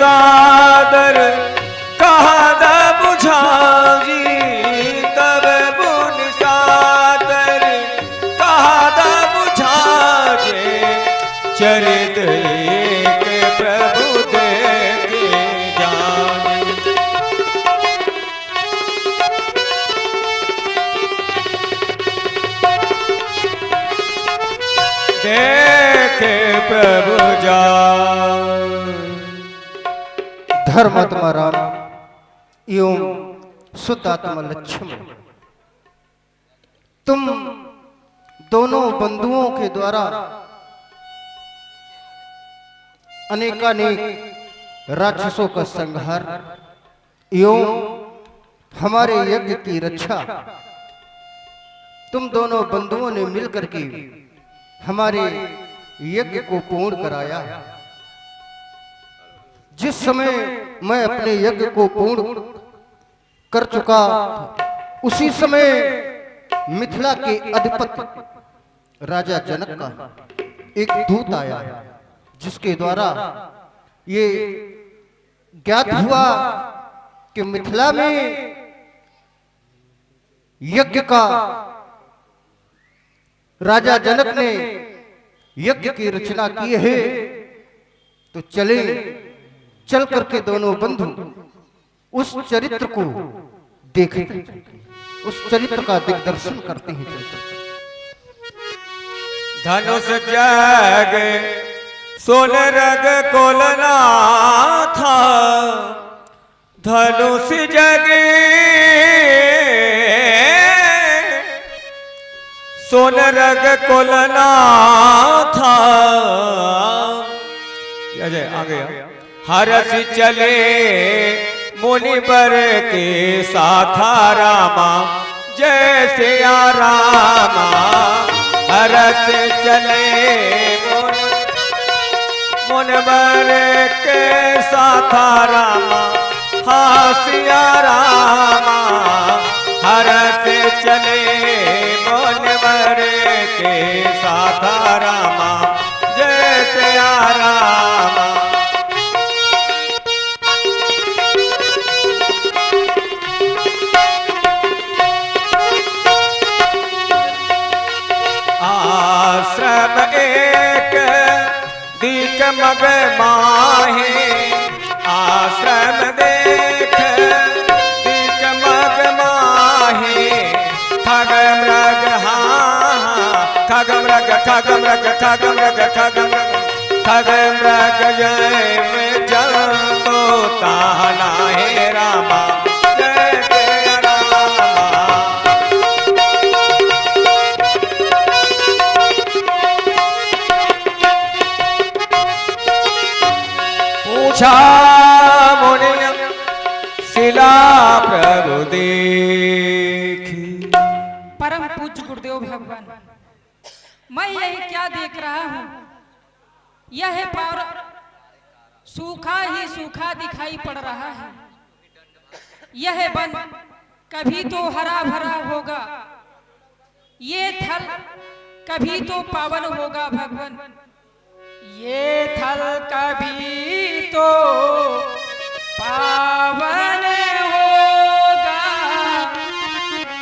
सादर कहद बुझाजी तब बुन सादर कहद बुझाजे चरित एक प्रभु देखे जाने। देखे प्रभु जान। धर्मात्मा राम एवं शुद्धात्मा लक्ष्मण, तुम दोनों बंधुओं के द्वारा अनेकानेक राक्षसों का संहार एवं हमारे यज्ञ की रक्षा तुम दोनों बंधुओं ने मिलकर के हमारे यज्ञ को पूर्ण कराया। जिस समय मैं अपने यज्ञ को पूर्ण कर चुका उसी समय मिथिला के अधिपति राजा जनक का एक दूत आया, जिसके द्वारा ये ज्ञात हुआ कि मिथिला में यज्ञ का राजा जनक ने यज्ञ की रचना की है। तो चले चल करके दोनों बंधु उस चरित्र को देखें, उस चरित्र का दिग्दर्शन करते हैं। धनुष जग सोन रग कोलना था, धनुष जगे सोन रग कोलना था। अजय आ गया। हरस चले मुनिवर के साथा रामा जैसे रामा। हरस चले मुनिवर के साथा रामा हासिया रामा। हरस चले मुनिवर के साथा रामा जैसे रामा। आश्रम एक दीक मग माहे, आश्रम देख दीक मग माहे। खग मृग खग मृग खग मृग खग मृग खग मृग खग मृग जय में जंतो ताना है रामा जय रामा। पूछा मुनि शिला प्रभु देखी। परम पूज्य गुरुदेव भगवान, मैं यही क्या देख रहा हूँ? यह पर सूखा ही सूखा दिखाई पड़ रहा है। यह वन कभी तो हरा भरा होगा, ये थल कभी तो पावन होगा भगवान। ये थल कभी तो पावन होगा,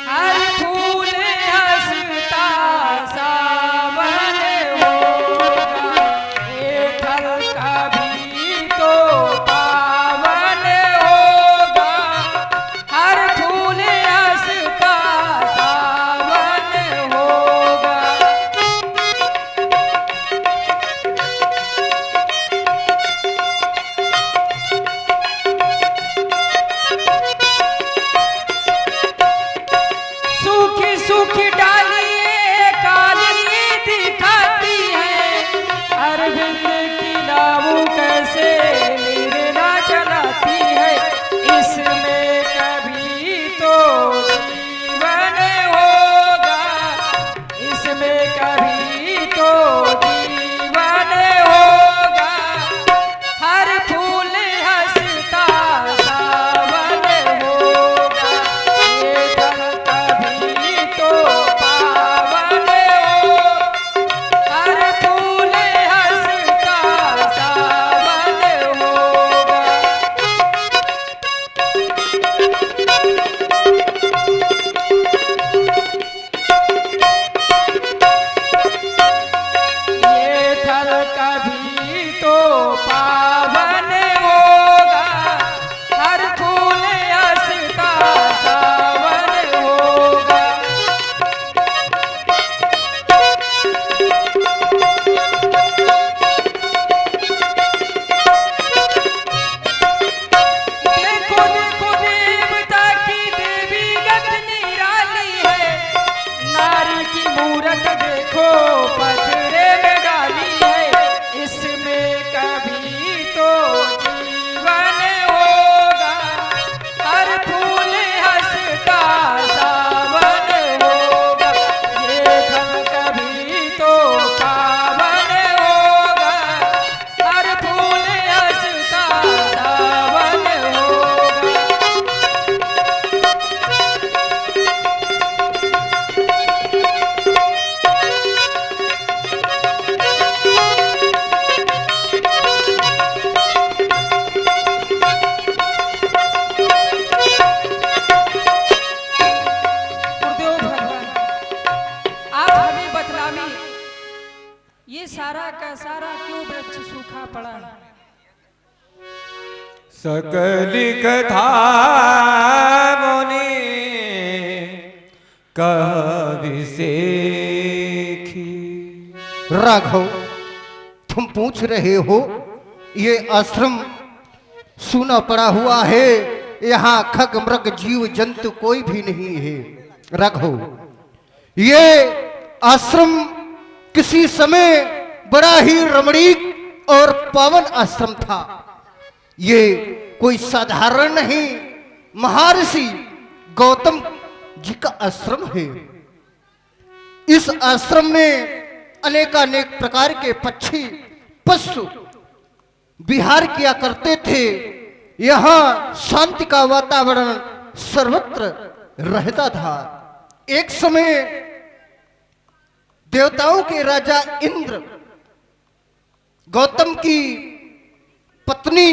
हर फूल हंसता सावन होगा। ये थल कभी तो पावन होगा, हर फूल हंसता सावन होगा। ये सारा का सारा क्यों वृक्ष सूखा पड़ा है? सकल कथा मुनि कवि सेखी। राघव, तुम पूछ रहे हो ये आश्रम सूना पड़ा हुआ है, यहाँ खग मृग जीव जंतु कोई भी नहीं है। राघव, ये आश्रम किसी समय बड़ा ही रमणीक और पावन आश्रम था। ये कोई साधारण नहीं, महर्षि गौतम जी का आश्रम है। इस आश्रम में अनेकानेक प्रकार के पक्षी पशु विहार किया करते थे। यहाँ शांति का वातावरण सर्वत्र रहता था। एक समय देवताओं के राजा इंद्र गौतम की पत्नी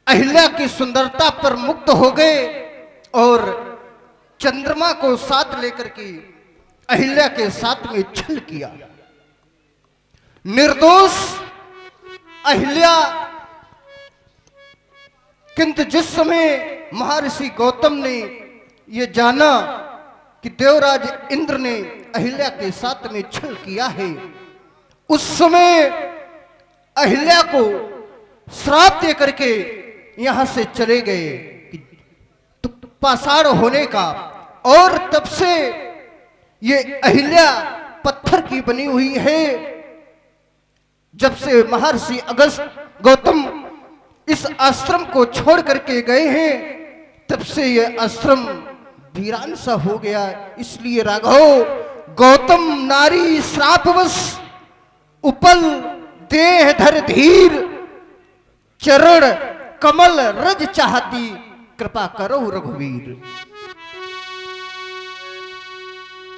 अहिल्या की सुंदरता पर मुग्ध हो गए और चंद्रमा को साथ लेकर के अहिल्या के साथ में छल किया। निर्दोष अहिल्या, किंतु जिस समय महर्षि गौतम ने यह जाना कि देवराज इंद्र ने अहिल्या के साथ में छल किया है, उस समय अहिल्या को श्राप दे करके यहां से चले गए कि तो पाषाण होने का। और तब से ये अहिल्या पत्थर की बनी हुई है। जब से महर्षि अगस्त गौतम इस आश्रम को छोड़ करके गए हैं, तब से यह आश्रम वीरान सा हो गया। इसलिए राघव, गौतम नारी श्रापवश उपल देह धर धीर, चरण कमल रज चाहती, कृपा करो रघुवीर।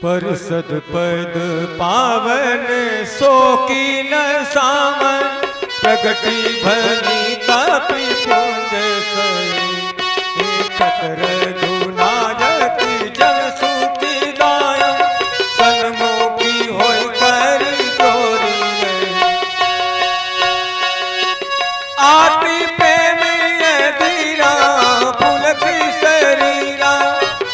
परसद पद पावन सो की न सामन, प्रगति भनी तापी पुंज रघुना जति जल सूती दाय, सन्मुखी होय कर चोरी आती प्रेमी धीरा पुलकी शरीरा,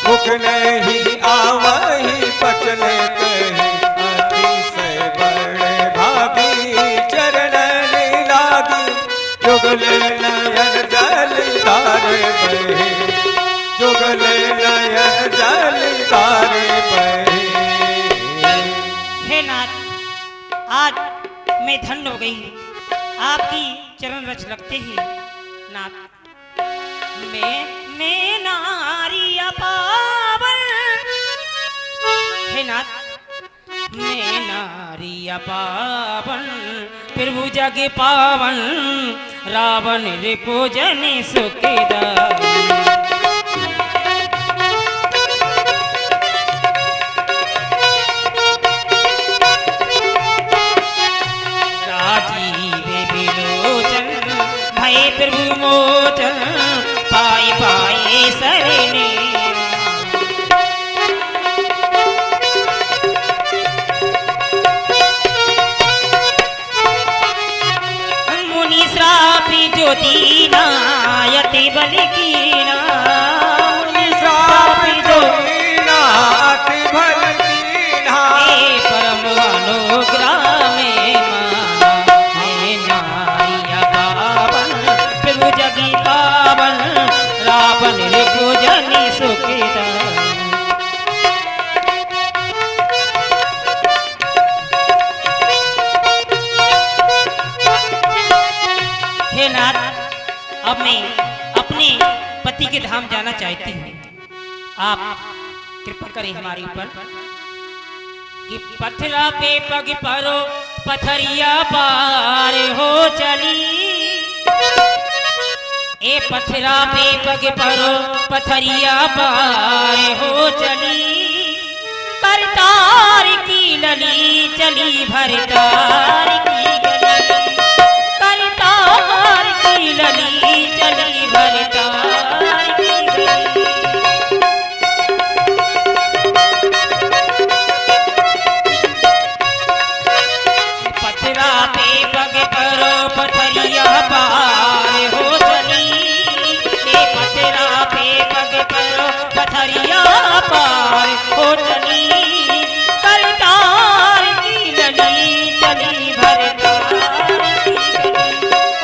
मुख नहीं आवही पचले कही, अतिशय बड़े भागी चरण लागी, जुगले नयन जल धारे बहे, जुगले नयन जल धारे बहे। हे नाथ, आज मैं धन्य हो गई आपकी चरण रच लगते ही। नाथ, मैं नारी पावन, हे नाथ, मैं नारी पावन, प्रभु जग पावन, रावण रिपुजन सुखदाई। प्रभु मोचन पाई पाई सरने, मुनि श्रापी जो दीना यति बल कीना, मुनि श्रापी जो दीना अति भल कीना, परम अनुग्रह में जगी पावन, रावण रिपुजन सुखदाई। हे नाथ, अब मैं अपने पति के धाम जाना चाहती हूँ। आप कृपा करें हमारे ऊपर कि पथरा पे पग परो, पथरिया पार हो चली। ए पथरा पे पग परो, पथरिया पार हो चली, करतार की लली चली भरतार की गली, करतार की लली चली भरतार की गली। पथरिया पार हो चली करतार की लली चली भरतार की लली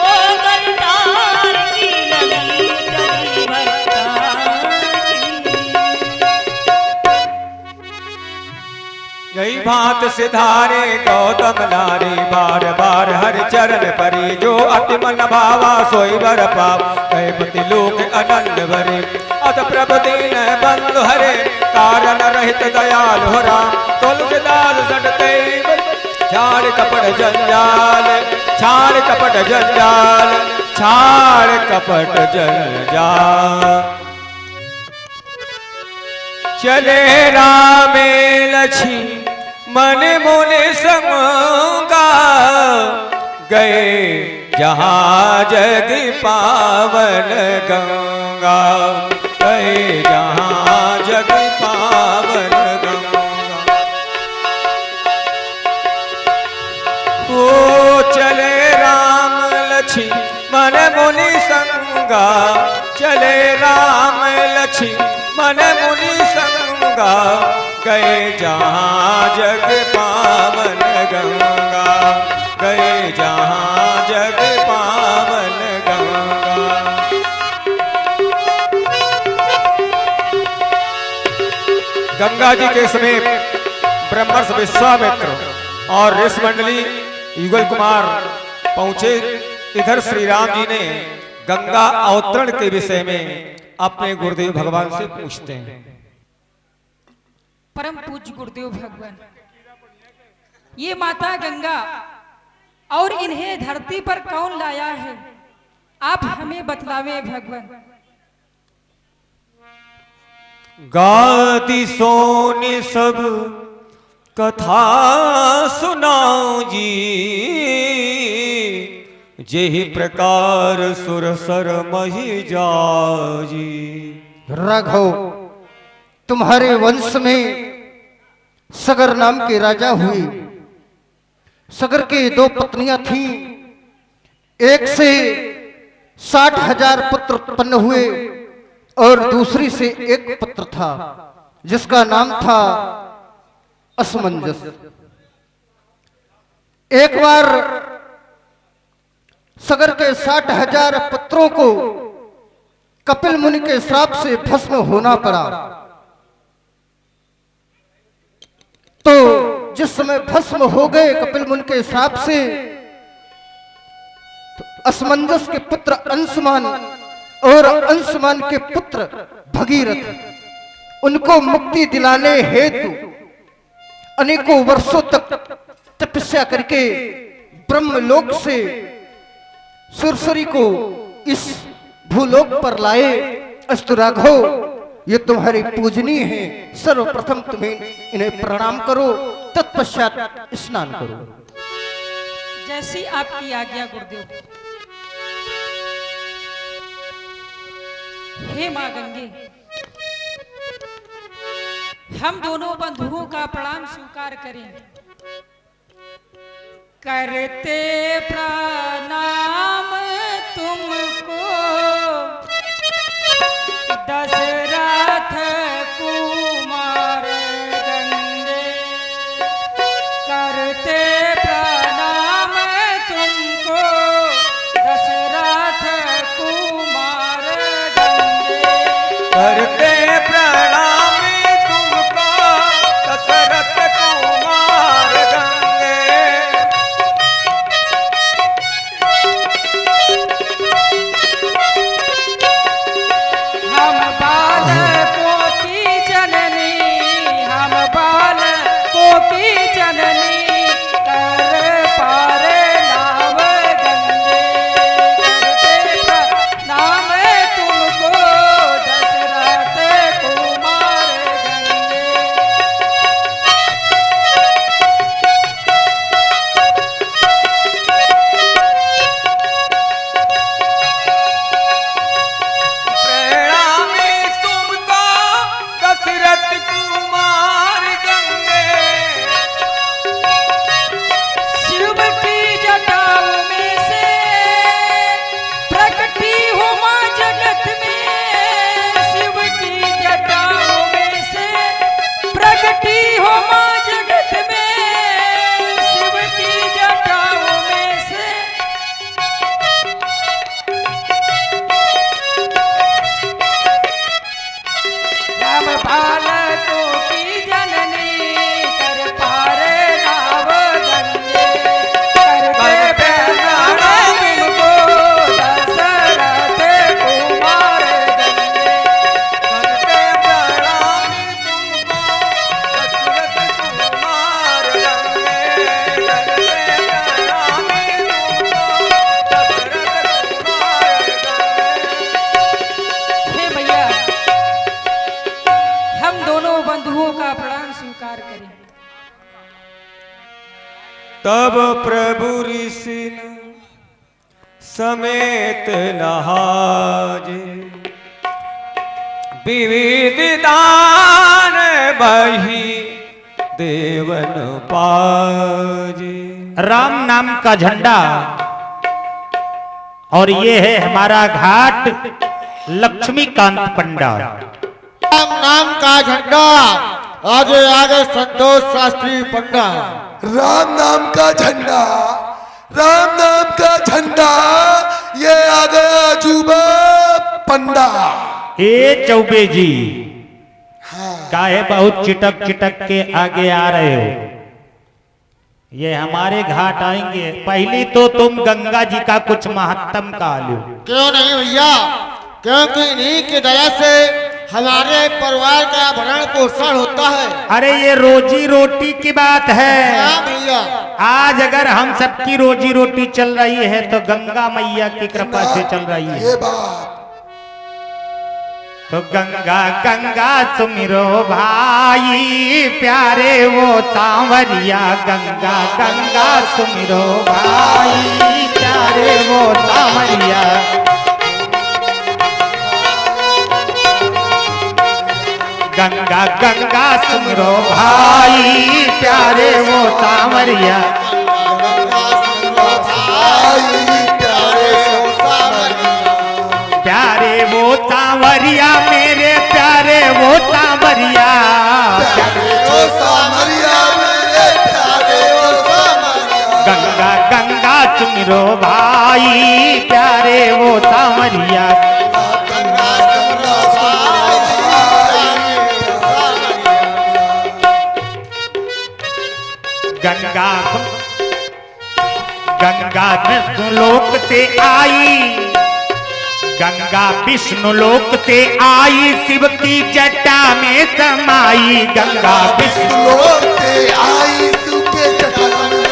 ओ करतार की लली चली भरतार की। यही भांत सिधारे गौतम नारी बार बार हर चरण परी जो अति मन भावा सोई वर पाव कहे पति लोक अनंत भरे अत प्रभु दीन बंधु हरे कारण रहित दयाल हो राम तुलसीदास सटते छाड़ कपट जंजाल छाड़ कपट जंजाल छाड़ कपट जंजाल। चले रामे लक्ष्मी मन मुनि संगा गए जहाँ जग पावन गंगा गए जहाँ जग पावन गंगा। ओ चले राम लक्ष्मी मन मुनि संगा चले राम लक्ष्मी मन मुनि संगा गए जहाँ जग पावन गंगा गए जहाँ जग पावन गंगा। गंगा जी के समीप ब्रह्मर्ष विश्वामित्र और ऋषि मंडली युगल कुमार पहुंचे। इधर श्री राम जी ने गंगा अवतरण के विषय में अपने गुरुदेव भगवान से पूछते हैं। परम पूज्य गुरुदेव भगवान, ये माता गंगा और इन्हें धरती पर कौन लाया है, आप हमें बतलावे भगवान। गाती सोने सब कथा सुनाओ जी जेहि प्रकार सुर सर मही जाजी। राघव, तुम्हारे वंश में सगर नाम के राजा हुए। सगर के 2 पत्नियां थीं। एक से 60,000 पुत्र उत्पन्न हुए और दूसरी से एक पुत्र था जिसका नाम था असमंजस। एक बार सगर के 60,000 पुत्रों को कपिल मुनि के श्राप से भस्म होना पड़ा। तो जिस समय भस्म हो गए कपिल मुनि के श्राप से, तो असमंजस के पुत्र अंशुमान और अंशुमान के पुत्र भगीरथ, उनको मुक्ति दिलाने हेतु अनेकों वर्षों तक तपस्या करके ब्रह्मलोक से सुरसरी को इस भूलोक पर लाए। अस्तु राघव, ये तुम्हारी पूजनीय है, सर्वप्रथम तुम्हें इन्हें प्रणाम करो, तत्पश्चात स्नान करो। जैसी आपकी आज्ञा गुरुदेव। हे मां गंगे, हम दोनों बंधुओं का प्रणाम स्वीकार करें। करते प्रणाम तुमको दशरथ कुमार गंगे, करते प्रणाम तुमको दशरथ कुमार गंगे, करते प्रणाम तुमको दशरथ कुमार गंगे। तब प्रभु ऋषि समेत नहाजे विविध दान बही देवन पाजे। राम नाम का झंडा और ये है हमारा घाट लक्ष्मीकांत पंडा। राम नाम का झंडा आगे आगे संतोष शास्त्री पंडा। राम नाम का झंडा, राम नाम का झंडा, ये आ गया अजूबा पंडा। ए चौबे जी, काहे बहुत चिटक चिटक के आगे आ रहे हो? ये हमारे घाट आएंगे, पहली तो तुम गंगा जी का कुछ महत्तम का लो। क्यों नहीं भैया, क्योंकि इन्हीं की दया से हमारे परिवार का भरण पोषण होता है। अरे ये रोजी रोटी की बात है। हाँ भैया, आज अगर हम सबकी रोजी रोटी चल रही है तो गंगा मैया की कृपा से चल रही है। ये बात तो गंगा गंगा सुमिरो भाई प्यारे वो सांवरिया, गंगा गंगा सुमिरो भाई प्यारे वो सांवरिया। गंगा गंगा सुमिरो भाई प्यारे वो सांवरिया। प्यारे वो सांवरिया, मेरे प्यारे वो सांवरिया। गंगा गंगा सुमिरो भाई प्यारे वो सांवरिया। गंगा गंगा विष्णु लोक से आई, गंगा विष्णु लोक से आई, शिव की जटा में समाई। गंगा विष्णु लोक से आई, शिव के जटा में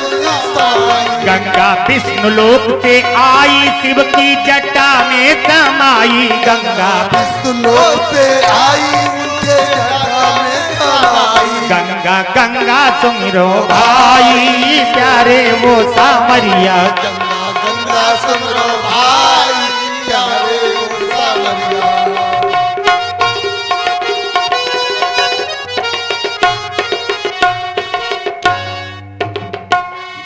समाई। गंगा विष्णु लोक से आई, शिव की जटा में समाई। गंगा विष्णु लोक से आई, उनके जटा में समाई। गंगा गंगा सुमिरो भाई प्यारे वो सांवरिया। गंगा गंगा सुमिरो भाई प्यारे वो सांवरिया।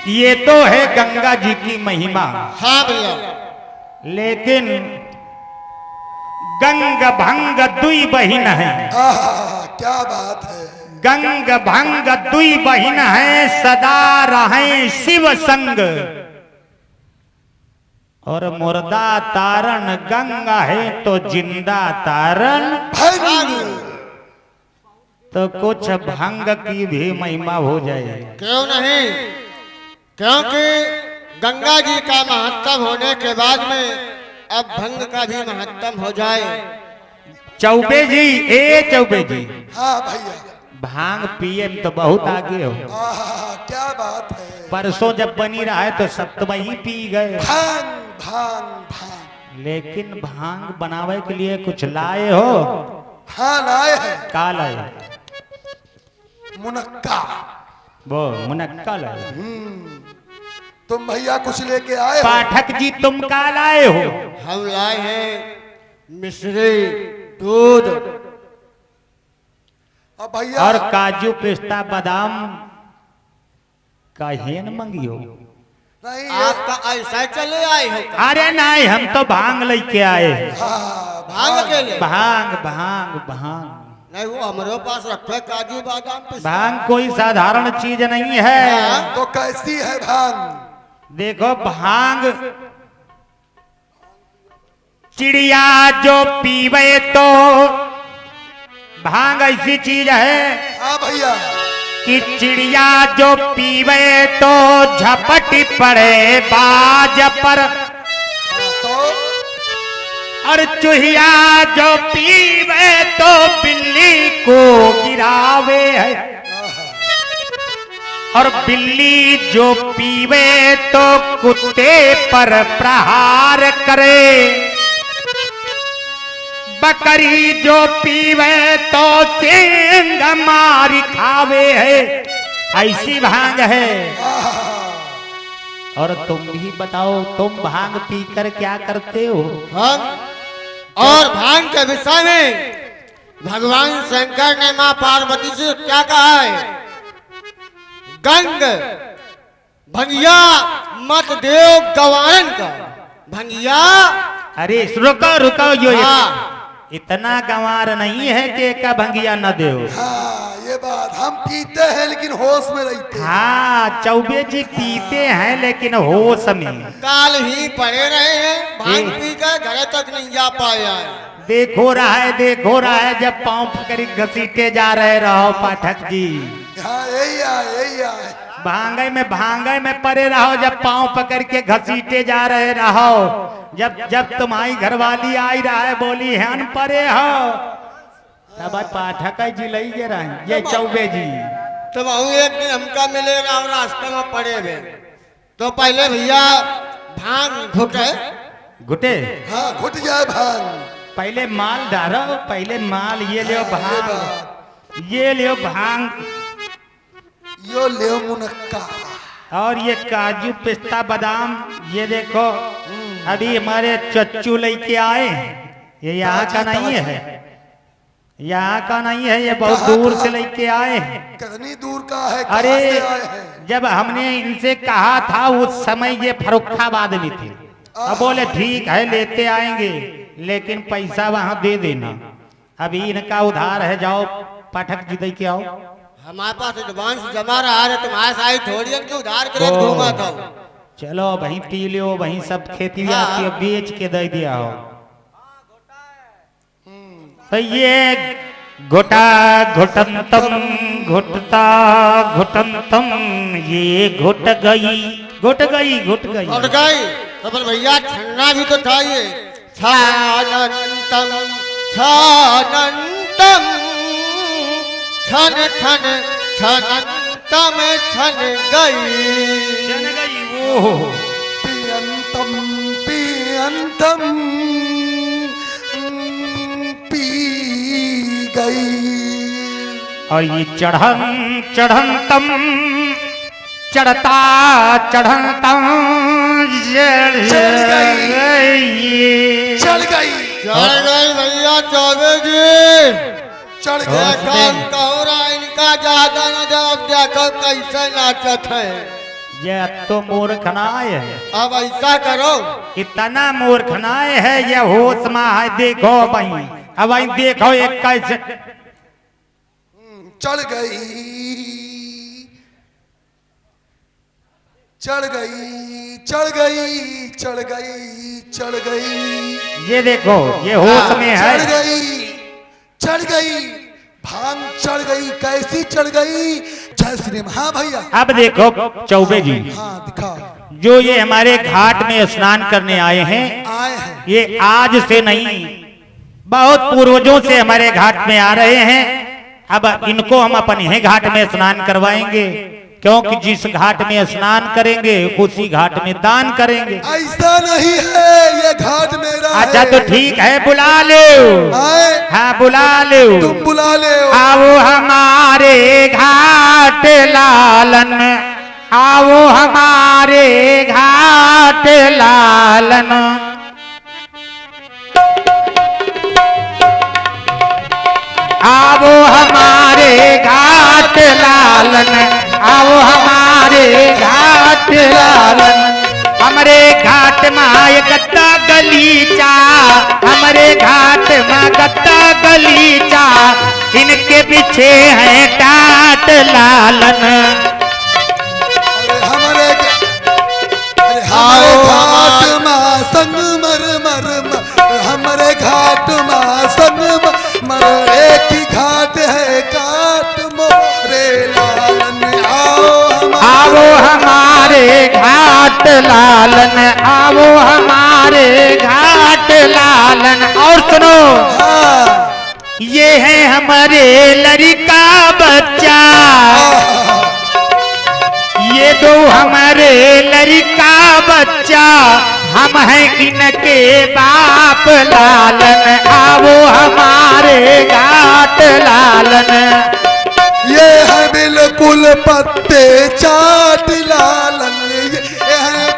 ये तो है गंगा जी की महिमा। हाँ भैया, लेकिन गंग भंग दुई बहिन है। क्या बात है। गंग भंग दुई बहिन है, सदा रहें शिव संग। और मुर्दा तारण गंगा है तो जिंदा तारण भंग। तो कुछ भंग की भी महिमा हो जाए। क्यों नहीं, क्योंकि गंगा जी का महत्तम होने के बाद में अब भंग का भी महत्तम हो जाए। चौबे जी, ए चौबे जी, हाँ भैया, भांग पिए तो बहुत आगे हो। क्या बात है। परसों जब बनी रहा है तो सप्तमही पी गए। भांग भांग भांग। लेकिन भांग बनावे के लिए कुछ लाए हो? हाँ लाए हैं। का लाए? मुनक्का। वो मुनक्का लाए। तुम भैया कुछ लेके आए हो? पाठक जी तुम का लाए हो? हम लाए हैं मिश्री, दूध अब भैया और काजू पिस्ता बादाम का हेन मंगियो। नहीं आपका ऐसा चले आए हो? अरे नहीं, हम तो भांग लेके आए। भांग के लिए? भांग भांग भांग नहीं, वो हमारे पास रखे काजू बादाम पिस्ता। भांग कोई साधारण चीज नहीं है। तो कैसी है भांग? देखो भांग चिड़िया जो पीवे तो भांग ऐसी चीज है। हाँ भैया, कि चिड़िया जो पीवे तो झपट पड़े बाज पर, तो और चूहिया जो पीवे तो बिल्ली को गिरावे है, और बिल्ली जो पीवे तो कुत्ते पर प्रहार करे, बकरी जो पीवे तो सिंह मारी खावे है। ऐसी भांग है। और तुम भी बताओ, तुम भांग पीकर क्या करते हो? हम और भांग के विषय में भगवान शंकर ने मां पार्वती से क्या कहा है? गंग भंगिया मत देव गवारन का भंगिया। अरे रुको रुको, यो हाँ। इतना गंवार नहीं है कि एक भंगिया न दो। हाँ ये बात, हम पीते हैं लेकिन होश में रहते हैं। हाँ चौबे जी पीते हैं लेकिन होश में। काल ही पड़े रहे हैं, भांग पी कर घर तक नहीं जा पाया है। देखो रहा है जब पांव पकड़ी घसीटे जा रहे रहो पाठक जी। हाँ यही है। भांगे में पड़े रहो, जब पांव पकड़ के घसीटे जा रहे रहो। जब तुम्हारी घरवाली आई रहा है, बोली हन परे हो, तब पाठक जी लई गे रहे ये चौबे जी। तो वह एक दिन हमका मिले और रास्ते में पड़े हुए, तो पहले भैया भांग घुटे। हाँ घुट जाए भांग। पहले माल डालो, पहले माल ये लियो भांग, ये लियो भांग, यो ले मुनक्का, और ये काजू पिस्ता बादाम ये देखो। अभी हमारे चच्चू लेके आए, ये यहाँ का नहीं है, यहाँ का नहीं है, ये बहुत दूर से लेके आए हैं। कितनी दूर का है? अरे कहाँ से आए हैं? जब हमने इनसे कहा था उस समय ये फर्रुखाबाद में थे। अब बोले ठीक है लेते आएंगे, लेकिन पैसा वहां दे देना। अभी इनका उधार है, जाओ पाठक जी दे के आओ। हमारे पास एडवांस जमा रहा है, तुम्हारे साथ थोड़ी है कि उधार करे घूमा था। चलो वहीं पी लियो, वहीं सब खेती आती बेच के दे दिया हो। तो ये घुटा घुटंतम घुटता घुटंतम, ये घुट गई। तो पर भैया ठंडा भी तो था ये। छानंतम छानंतम छन छन छनंतम छन गई। पियंतम पियंतम पी गई। और ये चढ़ंतम चढ़ता चढ़ंतम चढ़ गई भैया चौबे जी, चढ़ देखो गई। इनका ज्यादा न जब देखो कैसे नाचत है। ये तो मूर्खनाय है। अब ऐसा करो, इतना मूर्खनाय है, ये होश में है। देखो भाई, अब भाई देखो एक कैसे चढ़ गई चढ़ गई चढ़ गई चढ़ गई चढ़ गई। ये देखो ये होश में है। चढ़ गई भांग चढ़ गई। कैसी चढ़ गई? जय श्री राम। हाँ भैया अब देखो चौबे जी, हाँ दिखा। जो ये हमारे घाट में स्नान करने आए हैं, ये आज से नहीं, बहुत पूर्वजों से हमारे घाट में आ रहे हैं। अब इनको हम अपने घाट में स्नान करवाएंगे, क्योंकि जिस घाट में स्नान करेंगे उसी घाट में दान करेंगे। ऐसा नहीं है, ये घाट मेरा अच्छा है। तो ठीक है, बुला लो। हाँ बुला लो, तुम बुला ले। आओ हमारे घाट लालन, आओ हमारे घाट लालन। आओ हमारे घाट लालन, आओ हमारे घाट लालन। हमरे घाट में गत्ता गलीचा, हमरे घाट में गत्ता गलीचा, इनके पीछे है टाट लालन। हमारे घाट में संग मर मर, हमारे घाट में संग मर, एक ही घाट है काट मोरे लालन। आओ हमारे घाट लालन, आओ हमारे घाट लालन। और सुनो, ये है हमारे लड़का बच्चा, ये दो हमारे लड़का बच्चा, हम हैं इनके बाप लालन। आओ हमारे घाट लालन। ये है बिल्कुल पत्ते चाट लालन, ये है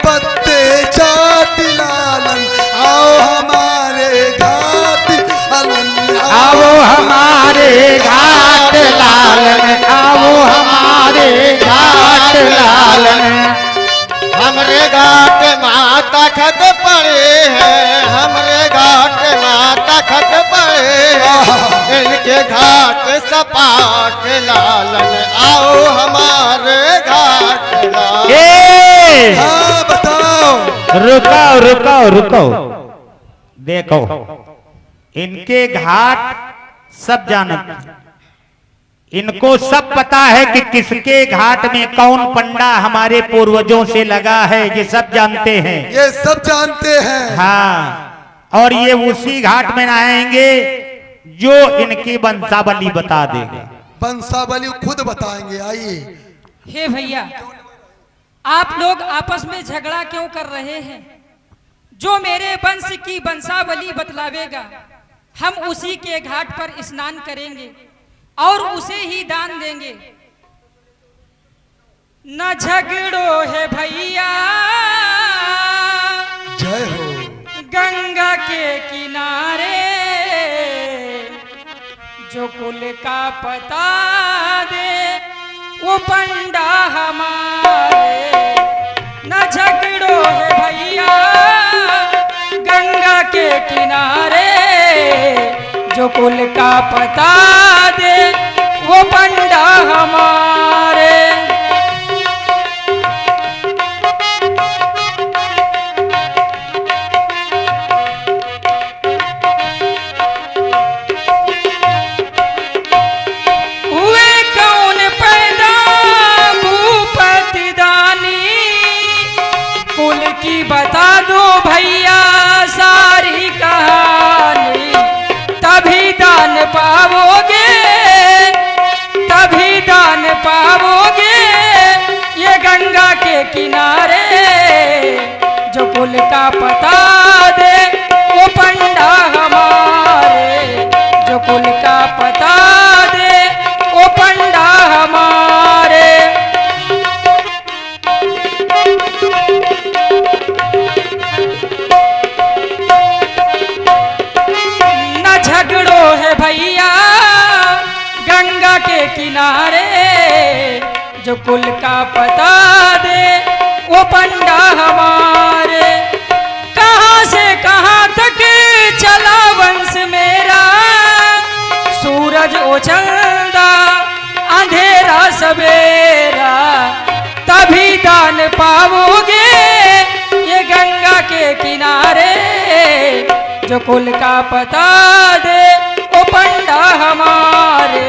के घाट सपाट लालन आओ हमारे घाट लालन। ए हाँ बताओ। रुकाओ रुकाओ रुकाओ, देखो इनके घाट सब जानते हैं, इनको सब पता है कि किसके घाट में कौन पंडा हमारे पूर्वजों से लगा है, ये सब जानते हैं। ये सब जानते हैं। हाँ, और ये उसी घाट में नहाएंगे जो इनकी वंशावली बता देगा। वंशावली खुद बताएंगे, आइए। हे भैया, आप लोग आपस में झगड़ा क्यों कर रहे हैं? जो मेरे वंश की वंशावली बतलावेगा, हम उसी के घाट पर स्नान करेंगे और उसे ही दान देंगे। न झगड़ो है भैया जय हो। गंगा के किनारे, जो कुल का पता दे वो पंडा हमारे। न झगड़ो है भैया गंगा के किनारे, जो कुल का पता दे वो पंडा हमारे। हुए कौन पैदा भूपति दानी, कुल की बता दो भैया सारी कहानी। तभी दान पावोगे, तभी दान पावोगे ये गंगा के किनारे। जो कुल का पता दे वो पंडा हमारे, जो कुल का पता दे वो पंडा हमारे। न झगड़ो है भैया गंगा के किनारे, जो कुल का पता दे वो पंडा हमारे। कहाँ से कहाँ तक चला वंश मेरा, सूरज ओचंदा अंधेरा सवेरा। तभी दान पावोगे ये गंगा के किनारे, जो कुल का पता दे वो पंडा हमारे।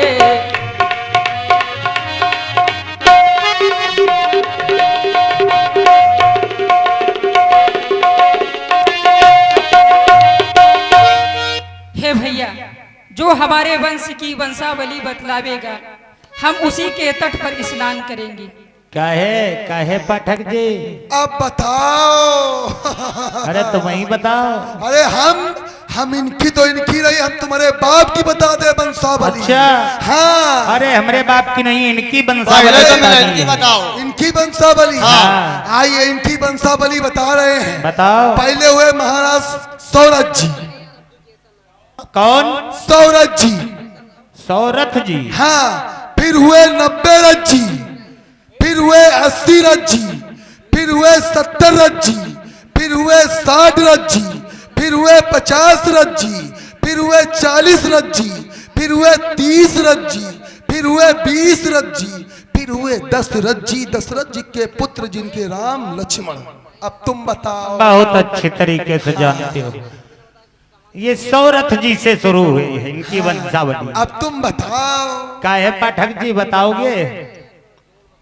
हे भैया, जो हमारे वंश की वंशावली बतलावेगा, हम उसी के तट पर स्नान करेंगे। काहे पाठक जी? अब बताओ। अरे तुम वही बताओ। अरे हम इनकी तो इनकी रही, हम तुम्हारे बाप की बता दे वंशावली। अच्छा। हाँ। अरे हमरे बाप की नहीं, इनकी पहले वंशावली तो बता इनकी दीजिए। बताओ। इनकी वंशावली। हाँ। आइए इनकी वंशावली बता रहे हैं। बताओ। पहले हुए महाराज सौरथ जी। कौन? सौरथ जी। सौरथ जी। हाँ। फिर हुए 90 रथ जी, फिर हुए 80 रथ जी, फिर हुए 70 रथ जी, फिर हुए 60 रथ जी, फिर हुए 50 रथ जी, फिर हुए 40 रथ जी, फिर हुए 30 रथ जी, फिर हुए 20 रथ जी, फिर हुए 10 रथ जी। दशरथ जी के पुत्र जिनके राम लक्ष्मण। अब तुम बताओ। बहुत अच्छे तरीके से जानते हो। ये सौरथ जी से शुरू हुई है इनकी वंशावली। अब तुम बताओ। काहे पाठक जी बताओगे?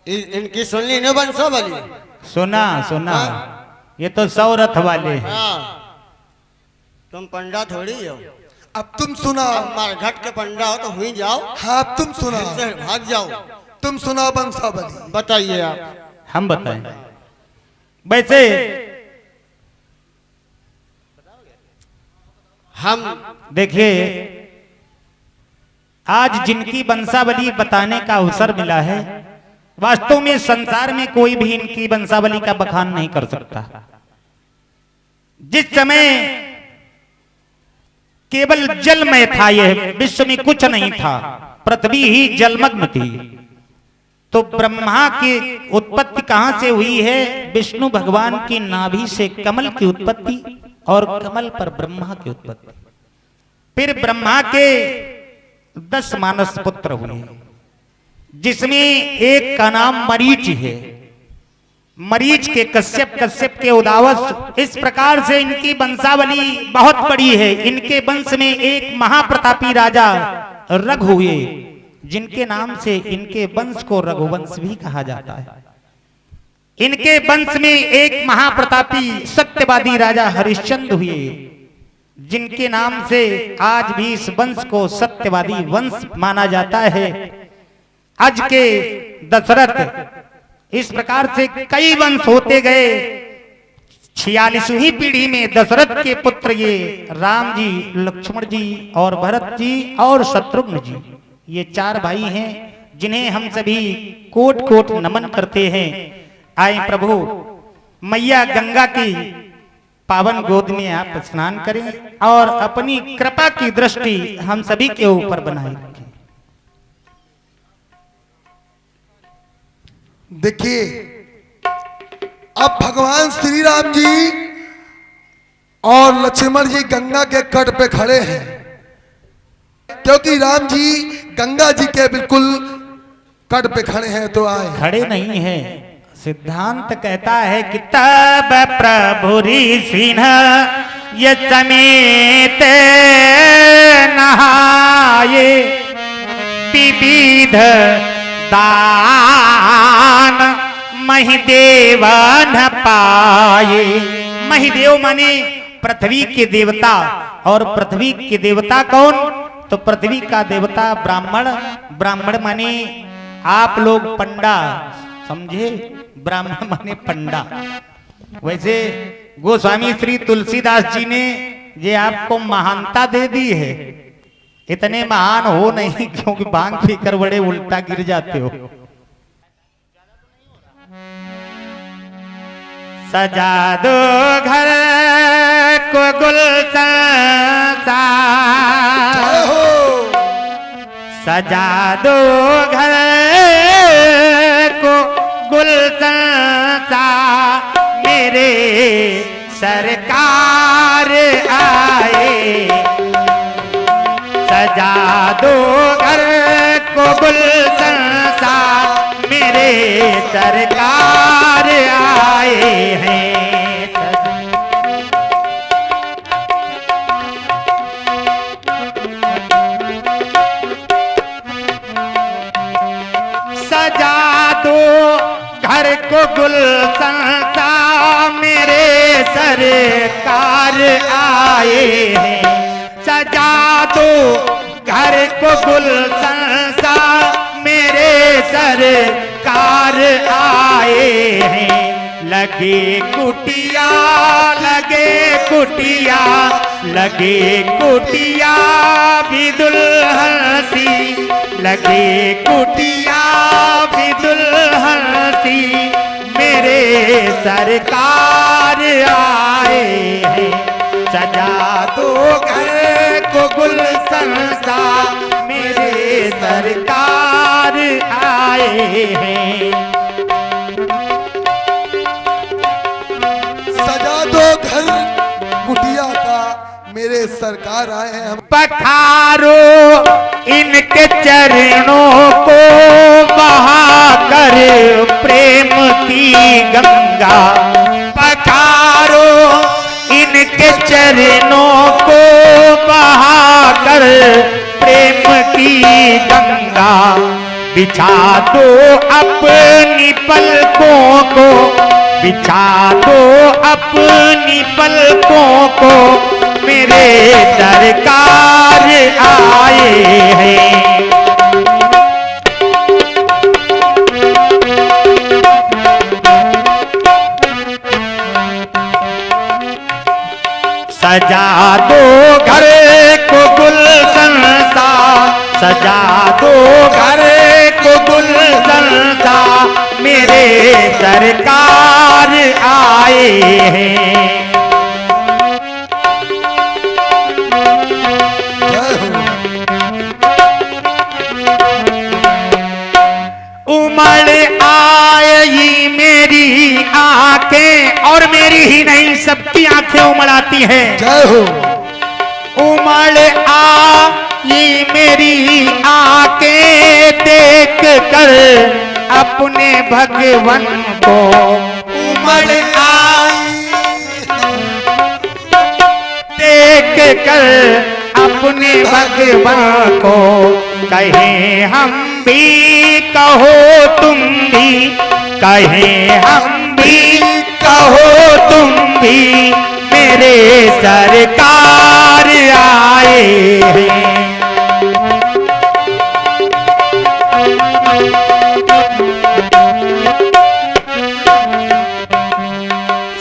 इनकी सुन ली न वंशावली? सुना सुना। ये तो सौरथ वाले हैं। हाँ, तुम पंडा थोड़ी हो। अब तुम सुनाओ। मरघट के पंडा हो तो हुई जाओ। हाँ अब तुम सुनाओ। से भाग जाओ। तुम सुनाओ वंशावली। बताइए आप। हम बताएं। वैसे हम देखिए, आज जिनकी वंशावली बताने का अवसर मिला है, वास्तव में संसार में कोई भी इनकी वंशावली का बखान नहीं कर सकता। जिस समय केवल जलमय था, यह विश्व में कुछ नहीं था, पृथ्वी ही जलमग्न थी, तो ब्रह्मा की उत्पत्ति कहां से हुई है? विष्णु भगवान की नाभि से कमल की उत्पत्ति, और कमल पर ब्रह्मा की उत्पत्ति। फिर ब्रह्मा के 10 मानस पुत्र हुए, जिसमें एक का नाम मरीच है। मरीच के कश्यप, कश्यप के उदावस, इस प्रकार से इनकी वंशावली बहुत बड़ी है। इनके वंश में एक महाप्रतापी राजा रघु हुए, जिनके नाम से इनके वंश को रघुवंश भी कहा जाता है। इनके वंश में एक महाप्रतापी सत्यवादी राजा हरिश्चंद्र हुए, जिनके नाम से आज भी इस वंश को सत्यवादी वंश माना जाता है। आज के दशरथ, इस प्रकार से कई वंश होते गए। 46वीं पीढ़ी में दशरथ के पुत्र ये राम जी, लक्ष्मण जी और भरत जी और शत्रुघ्न जी, ये 4 भाई हैं, जिन्हें हम सभी कोट कोट नमन करते हैं। आए प्रभु, मैया गंगा की पावन गोद में आप स्नान करें और अपनी कृपा की दृष्टि हम सभी के ऊपर बनाए रखें। देखिए, अब भगवान श्री राम जी और लक्ष्मण जी गंगा के तट पे खड़े हैं, क्योंकि राम जी गंगा जी के बिल्कुल तट पे खड़े हैं। तो आए, खड़े नहीं है, सिद्धांत कहता है कि तब प्रभु ऋषिन ये समेत नहाए, विविध दान महिदेव न पाए। महिदेव माने पृथ्वी के देवता, और पृथ्वी के देवता कौन? तो पृथ्वी का देवता ब्राह्मण। ब्राह्मण माने आप लोग पंडा समझे, ब्राह्मण माने पंडा। वैसे गोस्वामी श्री तुलसीदास जी ने ये आपको महानता दे दी है। इतने महान हो नहीं, क्योंकि भांग पीकर बड़े उल्टा गिर जाते हो। सजा दो घर को गुलशन सा, सजा दो घर को गुलशन सा, मेरे सरकार आए। सजा दो घर को गुलशन सा, मेरे सरकार आए हैं। सजा दो घर को गुलशन सा, मेरे सरकार आए हैं। सजा दो घर को गुलशन सा, मेरे सरकार आए हैं। लगे कुटिया, लगे कुटिया, लगे कुटिया भी दुल्हन सी, लगे कुटिया भी दुल्हन सी, मेरे सरकार आए हैं। सजा दो घर को गुलशन सा, मेरे सरकार आए हैं। सजा दो घर कुटिया का, मेरे सरकार आए हैं। हम पखारो इनके चरणों को, बहाकर प्रेम की गंगा। पखारो इनके चरणों को, बहाकर प्रेम की गंगा। बिछा दो अपनी पलकों को, बिछा दो अपनी पलकों को, मेरे सरकार आए हैं। सजा दो घर को गुलशन सा, सजा दो घर को गुलशन सा, मेरे सरकार आए हैं। उमड़ आई मेरी आंखें, और मेरी ही नहीं सबकी आंखें उमड़ आती हैं। जय हो। उमड़ ये मेरी आंखें देख कर अपने भगवन को उमड़ आई, देख कर अपने भगवन को कहे हम भी कहो तुम भी, कहे हम भी कहो तुम भी, मेरे सरकार आए हैं।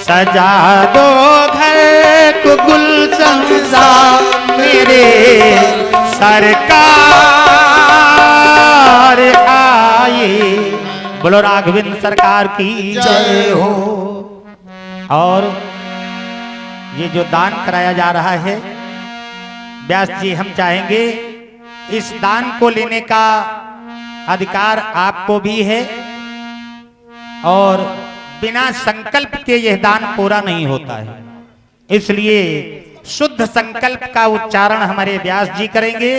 सजा दो घर को गुलशन सा, मेरे सरकार आए। बोलो राघवेंद्र सरकार की जय हो। और ये जो दान कराया जा रहा है, व्यास जी हम चाहेंगे इस दान को लेने का अधिकार आपको भी है, और बिना संकल्प के यह दान पूरा नहीं होता है, इसलिए शुद्ध संकल्प का उच्चारण हमारे व्यास जी करेंगे।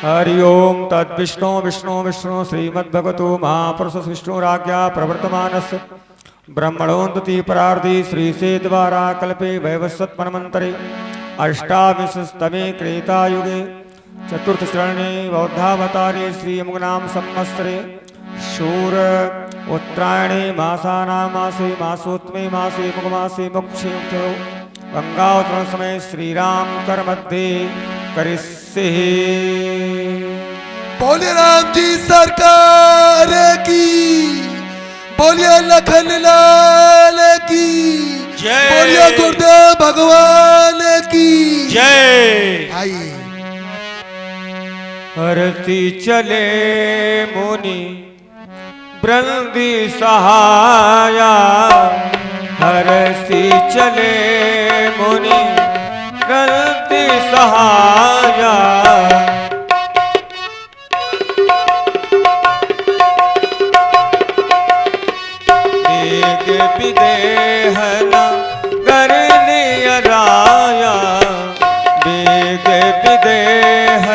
हरि ओम तत् विष्णु विष्णु विष्णु श्रीमद्भगवतो महापुरुष विष्णुराज्ञा प्रवर्तमानस्य ब्रह्मणोन्नति परार्धि श्री से द्वारा कल्पे वैवस्वत्मन्वन्तरे अष्टाविंशतमे त्रेतायुगे चतुर्थ शरणे बौद्धावतारे श्री अमुनाम संवत्सरे शूर उत्तरायणे मासानां मासे मासोत्तमे मासे मुगमासे मुक्षे गंगावतरण समय श्री राम कर मध्य करिष्ये। बोलिए राम जी सरकार की, बोलिए लखन लाल की जय, बोलिए गुरुदेव भगवान की जय। आइए हरती चले मुनि वृंदी सहाया, हरती चले मुनि वृंदी सहाया, देग विदेहन करनी राया, देग विदेह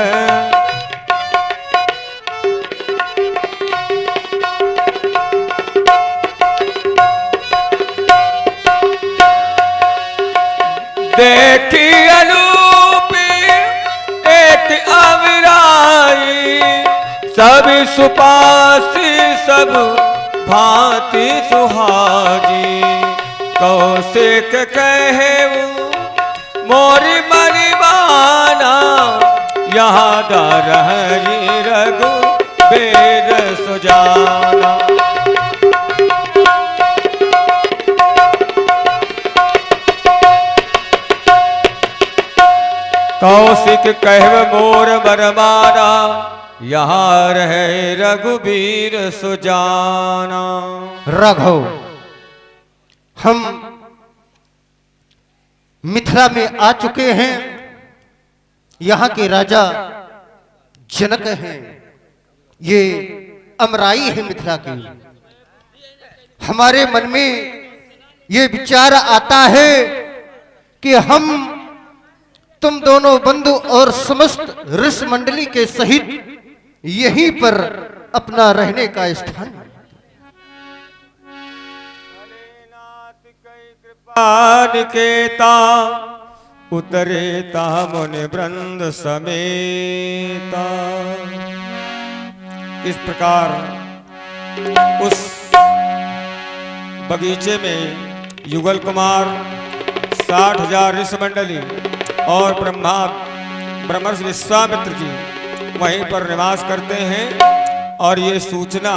देखी अनूपी एक अविराई, सब सुपासी सब भांति सुहागी, कौशिक कहे मोरी मणिमाना, यहाँ दर हरि रघु बेर सुजाना। कौशिक कहव मोर बरमाना, यहाँ रहे रघुबीर सुजाना। राघव, हम मिथिला में आ चुके हैं। यहाँ के राजा जनक हैं, ये अमराई है मिथिला की। हमारे मन में ये विचार आता है कि हम तुम दोनों बंधु और समस्त ऋषि मंडली के सहित यहीं पर अपना रहने का स्थान निकेता उतरे ता मुनि वृंद समेता। इस प्रकार उस बगीचे में युगल कुमार 60,000 ऋषि मंडली और ब्रह्मर्षि विश्वामित्र जी वहीं पर निवास करते हैं। और ये सूचना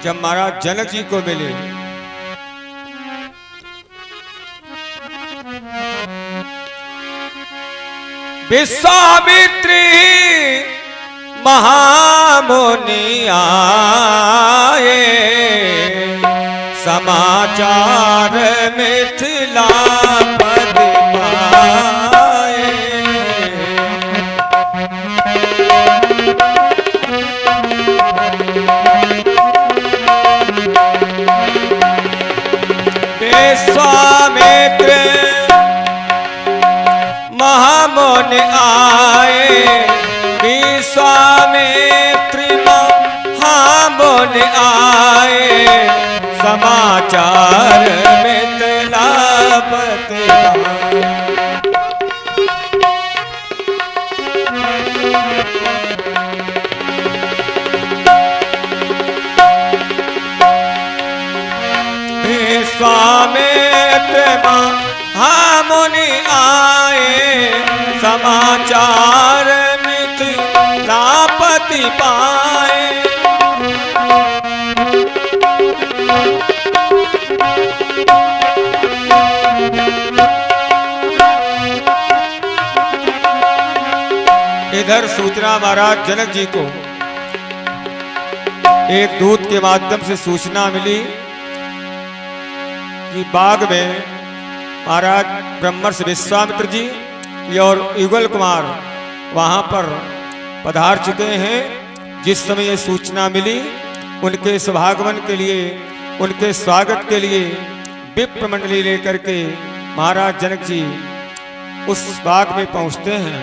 जब महाराज जनक जी को मिली, विश्वामित्री महामुनि आए, समाचार मिथिला पद पाए। विश्वामित्र महामुनि आए, आए समाचार मिथिलापति पाए। विश्वामित्र महामुनि आए समाचार मिथिलापति पाए। इधर सूचना महाराज जनक जी को एक दूत के माध्यम से सूचना मिली कि बाग में महाराज ब्रह्मर्षि विश्वामित्र जी और युगल कुमार वहां पर पधार चुके हैं। जिस समय ये सूचना मिली उनके सौभागमन के लिए, उनके स्वागत के लिए विप्र मंडली लेकर के महाराज जनक जी उस बाग में पहुंचते हैं।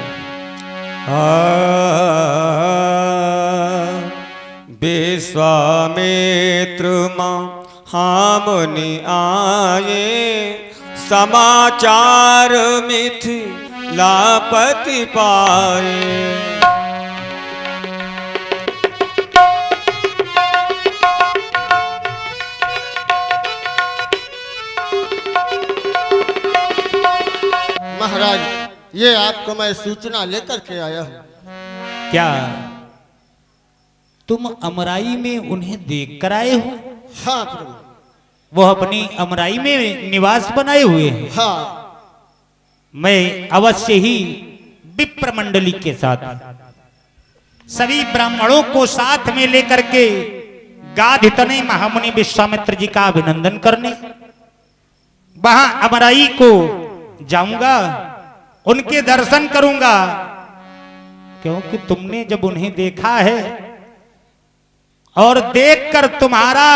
विश्वामित्र महामुनि आए समाचार मिथिलापति पाए। महाराज, ये आपको मैं सूचना लेकर के आया हूँ। क्या तुम अमराई में उन्हें देख कर आए हो? हाँ प्रभु। वो अपनी अमराई में निवास बनाए हुए हैं। हाँ। मैं अवश्य ही विप्र मंडली के साथ सभी ब्राह्मणों को साथ में लेकर के गाधितने महामुनि विश्वामित्र जी का अभिनंदन करने वहां अमराई को जाऊंगा, उनके दर्शन करूंगा, क्योंकि तुमने जब उन्हें देखा है और देखकर तुम्हारा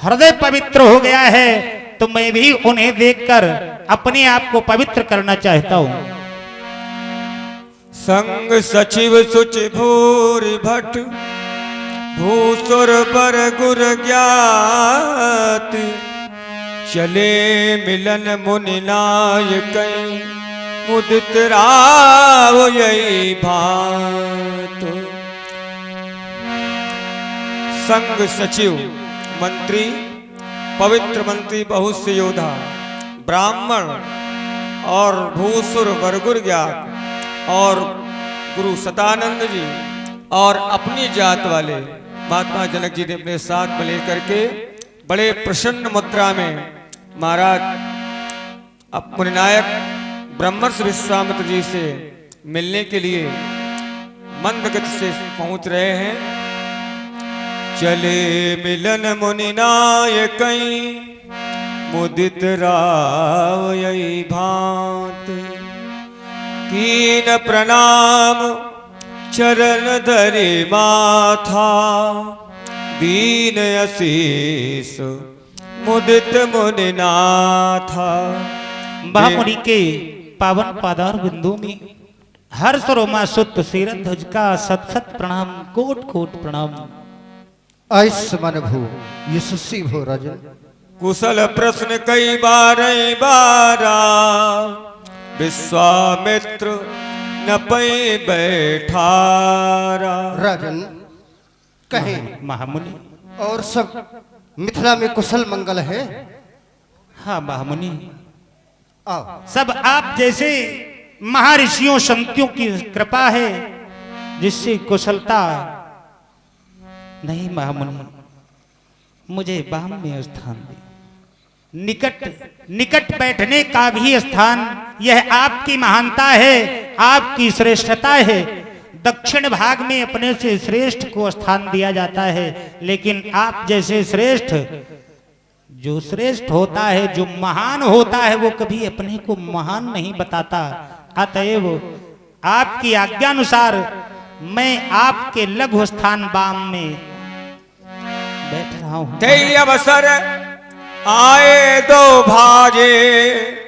हृदय पवित्र हो गया है तो मैं भी उन्हें देखकर अपने आप को पवित्र करना चाहता हूं। संग सचिव सुच भूरि भट भूसुर पर गुर ज्ञात चले मिलन मुनि नायक मुदित राव यही भात। संग सचिव मंत्री, पवित्र मंत्री, बहुत से योद्धा, ब्राह्मण और भूसुर वरगुर ज्ञात और गुरु सतानंद जी और अपनी जात वाले महात्मा जनक जी ने अपने साथ में लेकर के बड़े प्रसन्न मुद्रा में महाराज मुनिनायक ब्रह्मर्षि विश्वामित्र जी से मिलने के लिए मंद गति से पहुंच रहे हैं। चले मिलन मुनि नायक मुदित राव यही भांत कीन प्रणाम चरण धरे माथा दीन असीस मुदित मुनि नाथा। महामुनि के पावन पादार बिंदु में हर्ष रोमा सुत सिरन ध्वज का सत सत प्रणाम, कोट कोट प्रणाम। आयुष्मान भो यशस्वी भो राजन। कुशल प्रश्न कई बारा विश्वामित्र न पै बैठारा। राजन कहें महामुनि, और सब मिथिला में कुशल मंगल है? हाँ महामुनि, आओ। सब आप जैसे महर्षियों संतों की कृपा है जिससे कुशलता। नहीं महामुनि, मुझे बाम में स्थान दे, निकट बैठने का भी स्थान। यह आपकी महानता है, आपकी श्रेष्ठता है। दक्षिण भाग में अपने से श्रेष्ठ को स्थान दिया जाता है, लेकिन आप जैसे श्रेष्ठ, जो श्रेष्ठ होता है, जो महान होता है, वो कभी अपने को महान नहीं बताता। अतएव आपकी आज्ञानुसार मैं आपके लघु स्थान बाम में बैठ रहा हूं। ते अवसर आए दो भाजे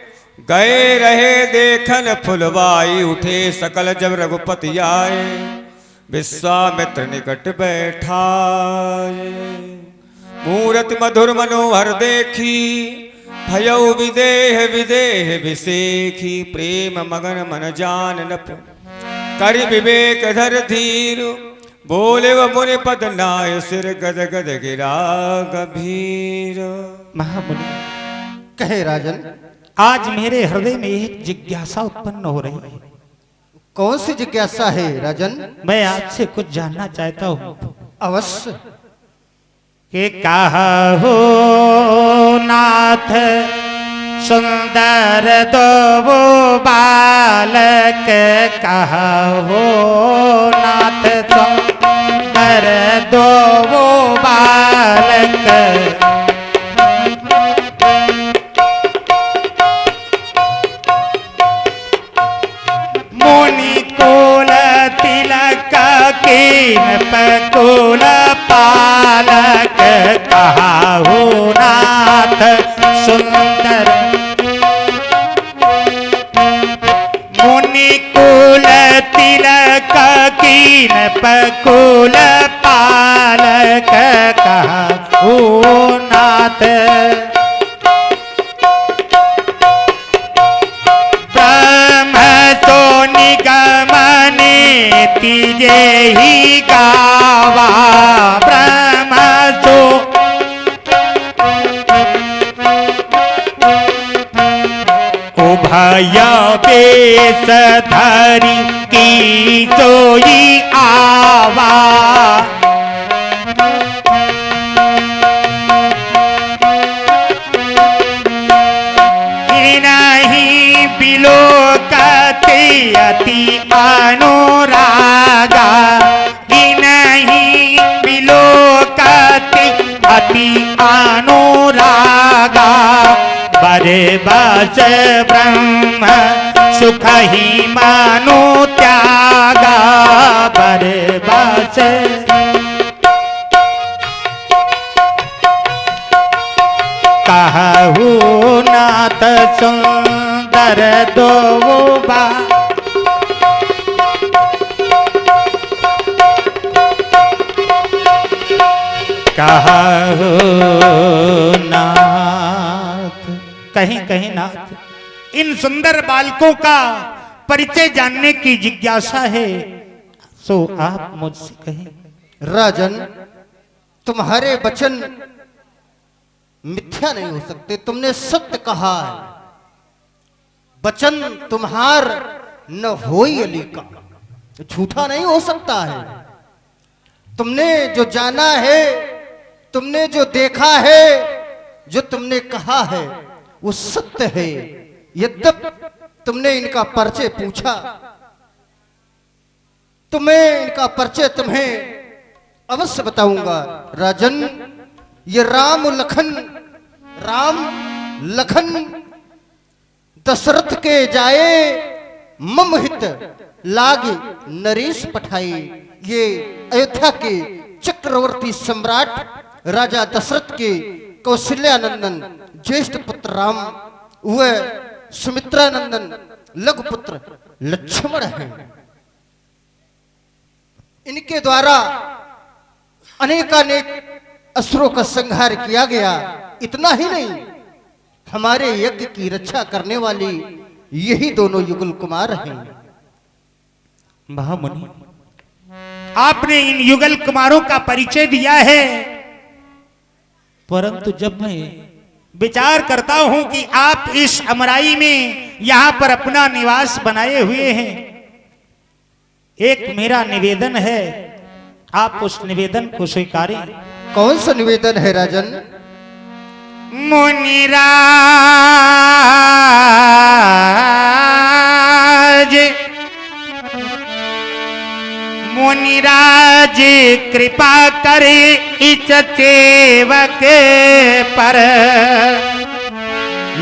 गए रहे देखन फुलवाई उठे सकल जब रघुपति आए विश्वामित्र निकट बैठाए। मूरत मधुर मनोहर देखी भयउ विदेह विदेह विसेखी प्रेम मगन मन जान न करि विवेक धर धीर बोले व मुनि पद नाय सिर गद गद गिरा गंभीर। महामुनि, कहे राजन, आज मेरे हृदय में एक जिज्ञासा उत्पन्न हो रही है। कौन सी जिज्ञासा है राजन? मैं आपसे कुछ जानना चाहता हूँ अवश्य। कि कहा हो नाथ सुंदर दो वो बालक, कहा हो नाथ सुंदर दो वो बालक, मुनि कुल तिलक कीन पकुल पालक, कहा हो नाथ सुंदर मुनि कुल तिलक कीन पकुल पालक, कहा हो नाथ तीजे ही गावा ब्रह्म तो उभय बेस धरी की सोई आवा, नहीं बिलो अति अनुरागा, नहीं बिलोकति अति अनुरागा, बरे बस ब्रह्म सुख ही मानो त्यागा, बरे बस कहू नाथ सुंदर दो बा, कहू नाथ, कहीं कहीं नाथ इन सुंदर बालकों का परिचय जानने की जिज्ञासा है, सो आप मुझसे कहें। राजन, तुम्हारे वचन मिथ्या नहीं हो सकते, तुमने सत्य कहा है। वचन तुम्हार न होई अली का, झूठा नहीं हो सकता है। तुमने जो जाना है, तुमने जो देखा है, जो तुमने कहा है वो सत्य है। यद्यपि तुमने इनका परिचय पूछा, तुम्हें इनका परिचय तुम्हें अवश्य बताऊंगा। राजन, ये राम लखन दशरथ के जाए मम हित लागे नरेश पठाई। ये अयोध्या के चक्रवर्ती सम्राट राजा दशरथ के कौशल्यानंदन ज्येष्ठ पुत्र राम, वह सुमित्रानंदन लघु पुत्र लक्ष्मण है। इनके द्वारा अनेकानेक असुरों का संहार किया गया। इतना ही नहीं, हमारे यज्ञ की रक्षा करने वाली यही दोनों युगल कुमार हैं। महामुनि, आपने इन युगल कुमारों का परिचय दिया है, परंतु जब मैं विचार करता हूं कि आप इस अमराई में यहां पर अपना निवास बनाए हुए हैं, एक मेरा निवेदन है, आप उस निवेदन को स्वीकारें। कौन सा निवेदन है राजन? मुनिराज कृपा करे इस सेवक पर,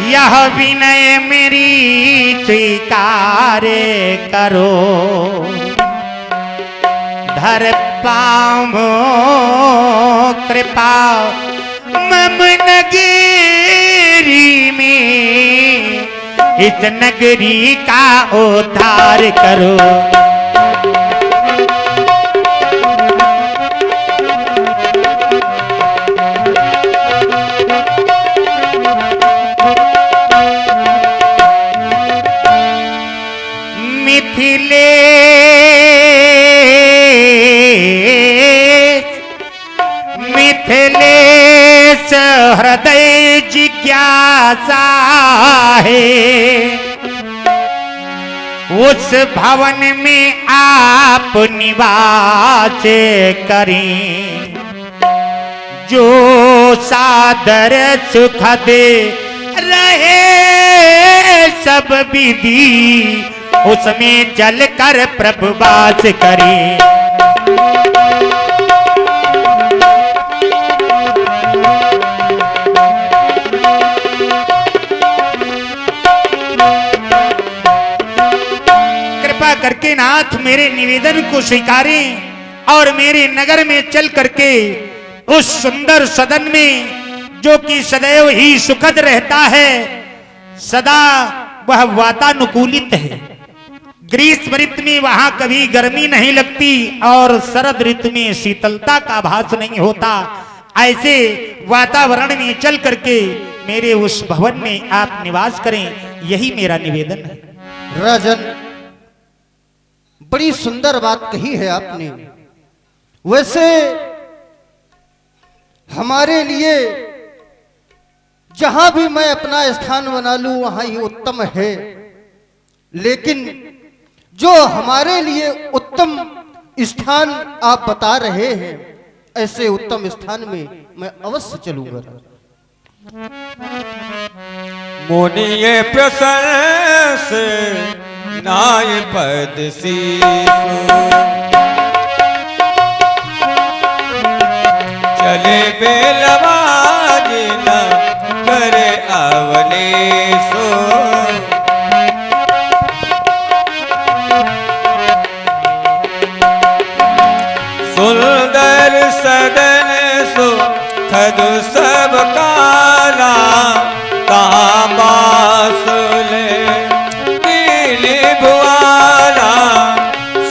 यह विनय मेरी स्वीकार करो। धर पामो कृपा मम नगरी में, इस नगरी का उद्धार करो। आशा है, उस भवन में आप निवास करें, जो सादर सुखद रहे सब विधि, उसमें चलकर प्रभु वास करें। कृपा करके नाथ मेरे निवेदन को स्वीकारें और मेरे नगर में चल करके उस सुंदर सदन में जो कि सदैव ही सुखद रहता है, सदा वह वातानुकूलित है। ग्रीष्म ऋतु में वहां कभी गर्मी नहीं लगती और शरद ऋतु में शीतलता का आभास नहीं होता। ऐसे वातावरण में चल करके मेरे उस भवन में आप निवास करें, यही मेरा निवेदन है। राजन, बड़ी सुंदर बात कही है आपने। वैसे हमारे लिए जहां भी मैं अपना स्थान बना लूं वहां ही उत्तम है, लेकिन जो हमारे लिए उत्तम स्थान आप बता रहे हैं, ऐसे उत्तम स्थान में मैं अवश्य चलूंगा। मुनिये प्रसन्न से नाय पद सीसु, चले बेलवाजी न करे अवनीसो, सुंदर सदन सुखद सब काला, ताबास ले पीली भुआला,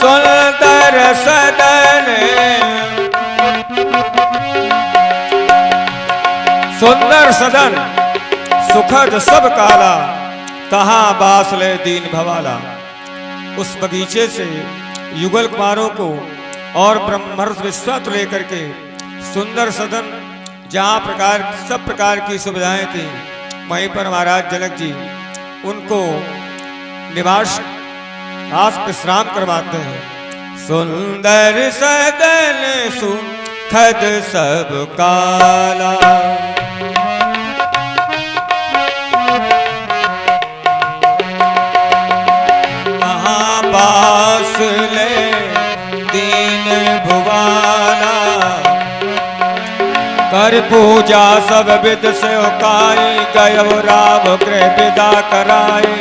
सुंदर सदन सुंदर सदन सुखद सब काला, तहां बास ले दीन भवाला। उस बगीचे से युगल कुमारों को और ब्रह्मर्ष विश्वास लेकर के सुंदर सदन जहाँ सब प्रकार की सुविधाएं थी, वहीं पर महाराज जनक जी उनको निवास विश्राम करवाते हैं। सुंदर सदन सुखद सब काला, कहाँ बास ले दीन भुवाला, कर पूजा सब विद से उकाई, गयो राव गृह विदा कराए।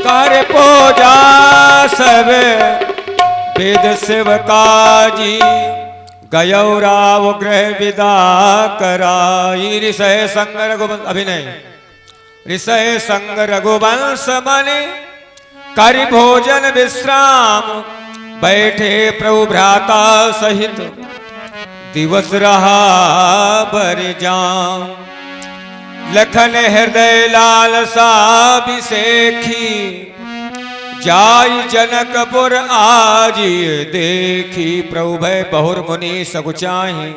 कर पूजा सब विद सेवकाजी, गयो राव गृह विदा कराई। ऋषय संग रघुवंश अभिनय, ऋषय संग रघुवंश मणि, कर भोजन विश्राम, बैठे प्रभु भ्राता सहित, दिवस रहा बर जाम। लखन हृदय लालसा बिसेखी, जाय जनकपुर आजी देखी। प्रभु भय बहुर मुनि सकुचाही,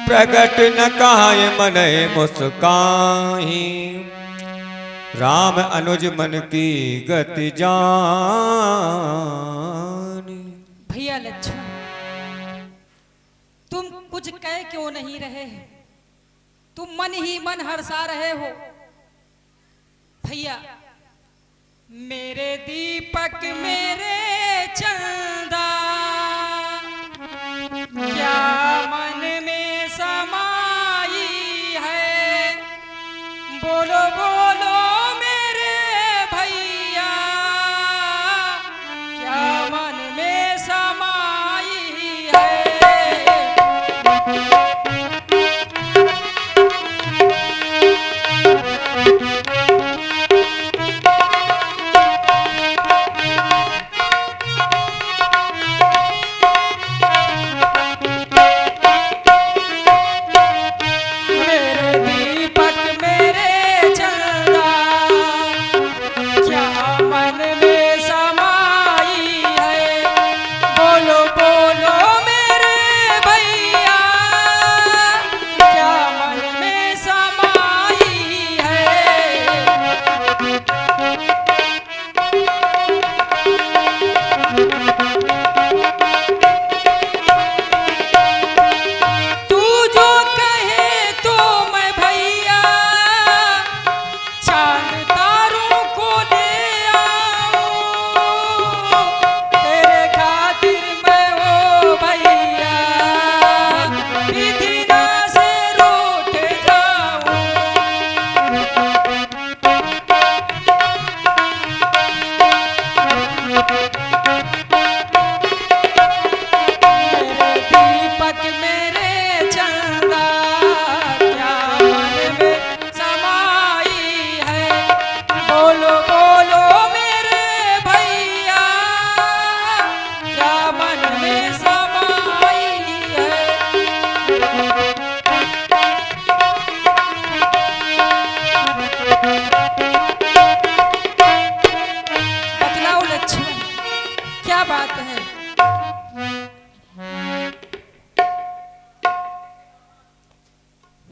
प्रगट न कहाय मन मुस्काही। राम अनुज मन की गति जानी। भैया लक्ष्मण, तुम कुछ कह क्यों नहीं रहे हैं? तुम मन ही मन हर्षा रहे हो। भैया, मेरे दीपक मेरे चंदा, क्या मन में समाई है? बोलो बोलो मेरे भैया, क्या मन में समाई है?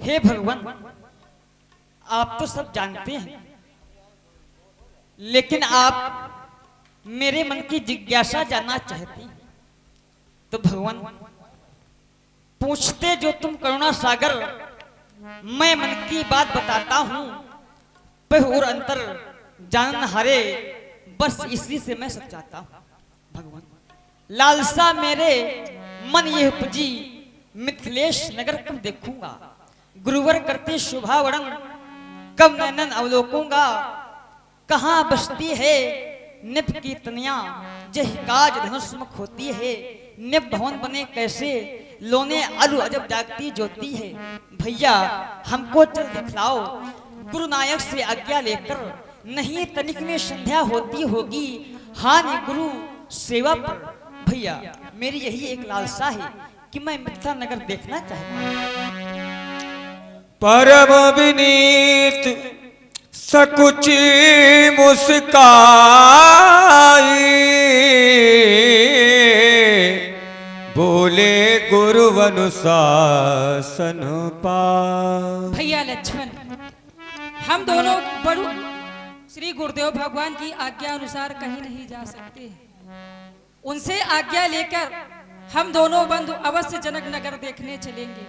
हे भगवान, आप तो सब जानते हैं, लेकिन आप मेरे मन की जिज्ञासा जानना चाहते हैं तो भगवान पूछते जो तुम करुणा सागर, मैं मन की बात बताता हूं, पह और अंतर जानन हारे, बस इसी से मैं सच्चाता हूं। भगवान लालसा मेरे मन ये उपजी, मिथिलेश नगर कब देखूंगा, गुरुवर करते शोभावरण, कब नैनन अवलोकूंगा, कहाँ बसती है निप की तनिया, जही काज धनुष मुख होती है, निप भवन बने कैसे, लोने अलु अजब जागती ज्योति है। भैया हमको चल दिखलाओ, गुरु नायक से आज्ञा लेकर, नहीं तनिक में संध्या होती होगी, हानि गुरु सेवा पर। भैया मेरी यही एक लालसा है कि मैं मिथिला नगर देखना चाहता हूँ। परम विनीत सकुची मुस्काई, बोले गुरु अनुशासन पाए। भैया लक्ष्मण, हम दोनों बड़ू श्री गुरुदेव भगवान की आज्ञा अनुसार कहीं नहीं जा सकते। उनसे आज्ञा लेकर हम दोनों बंधु अवश्य जनक नगर देखने चलेंगे।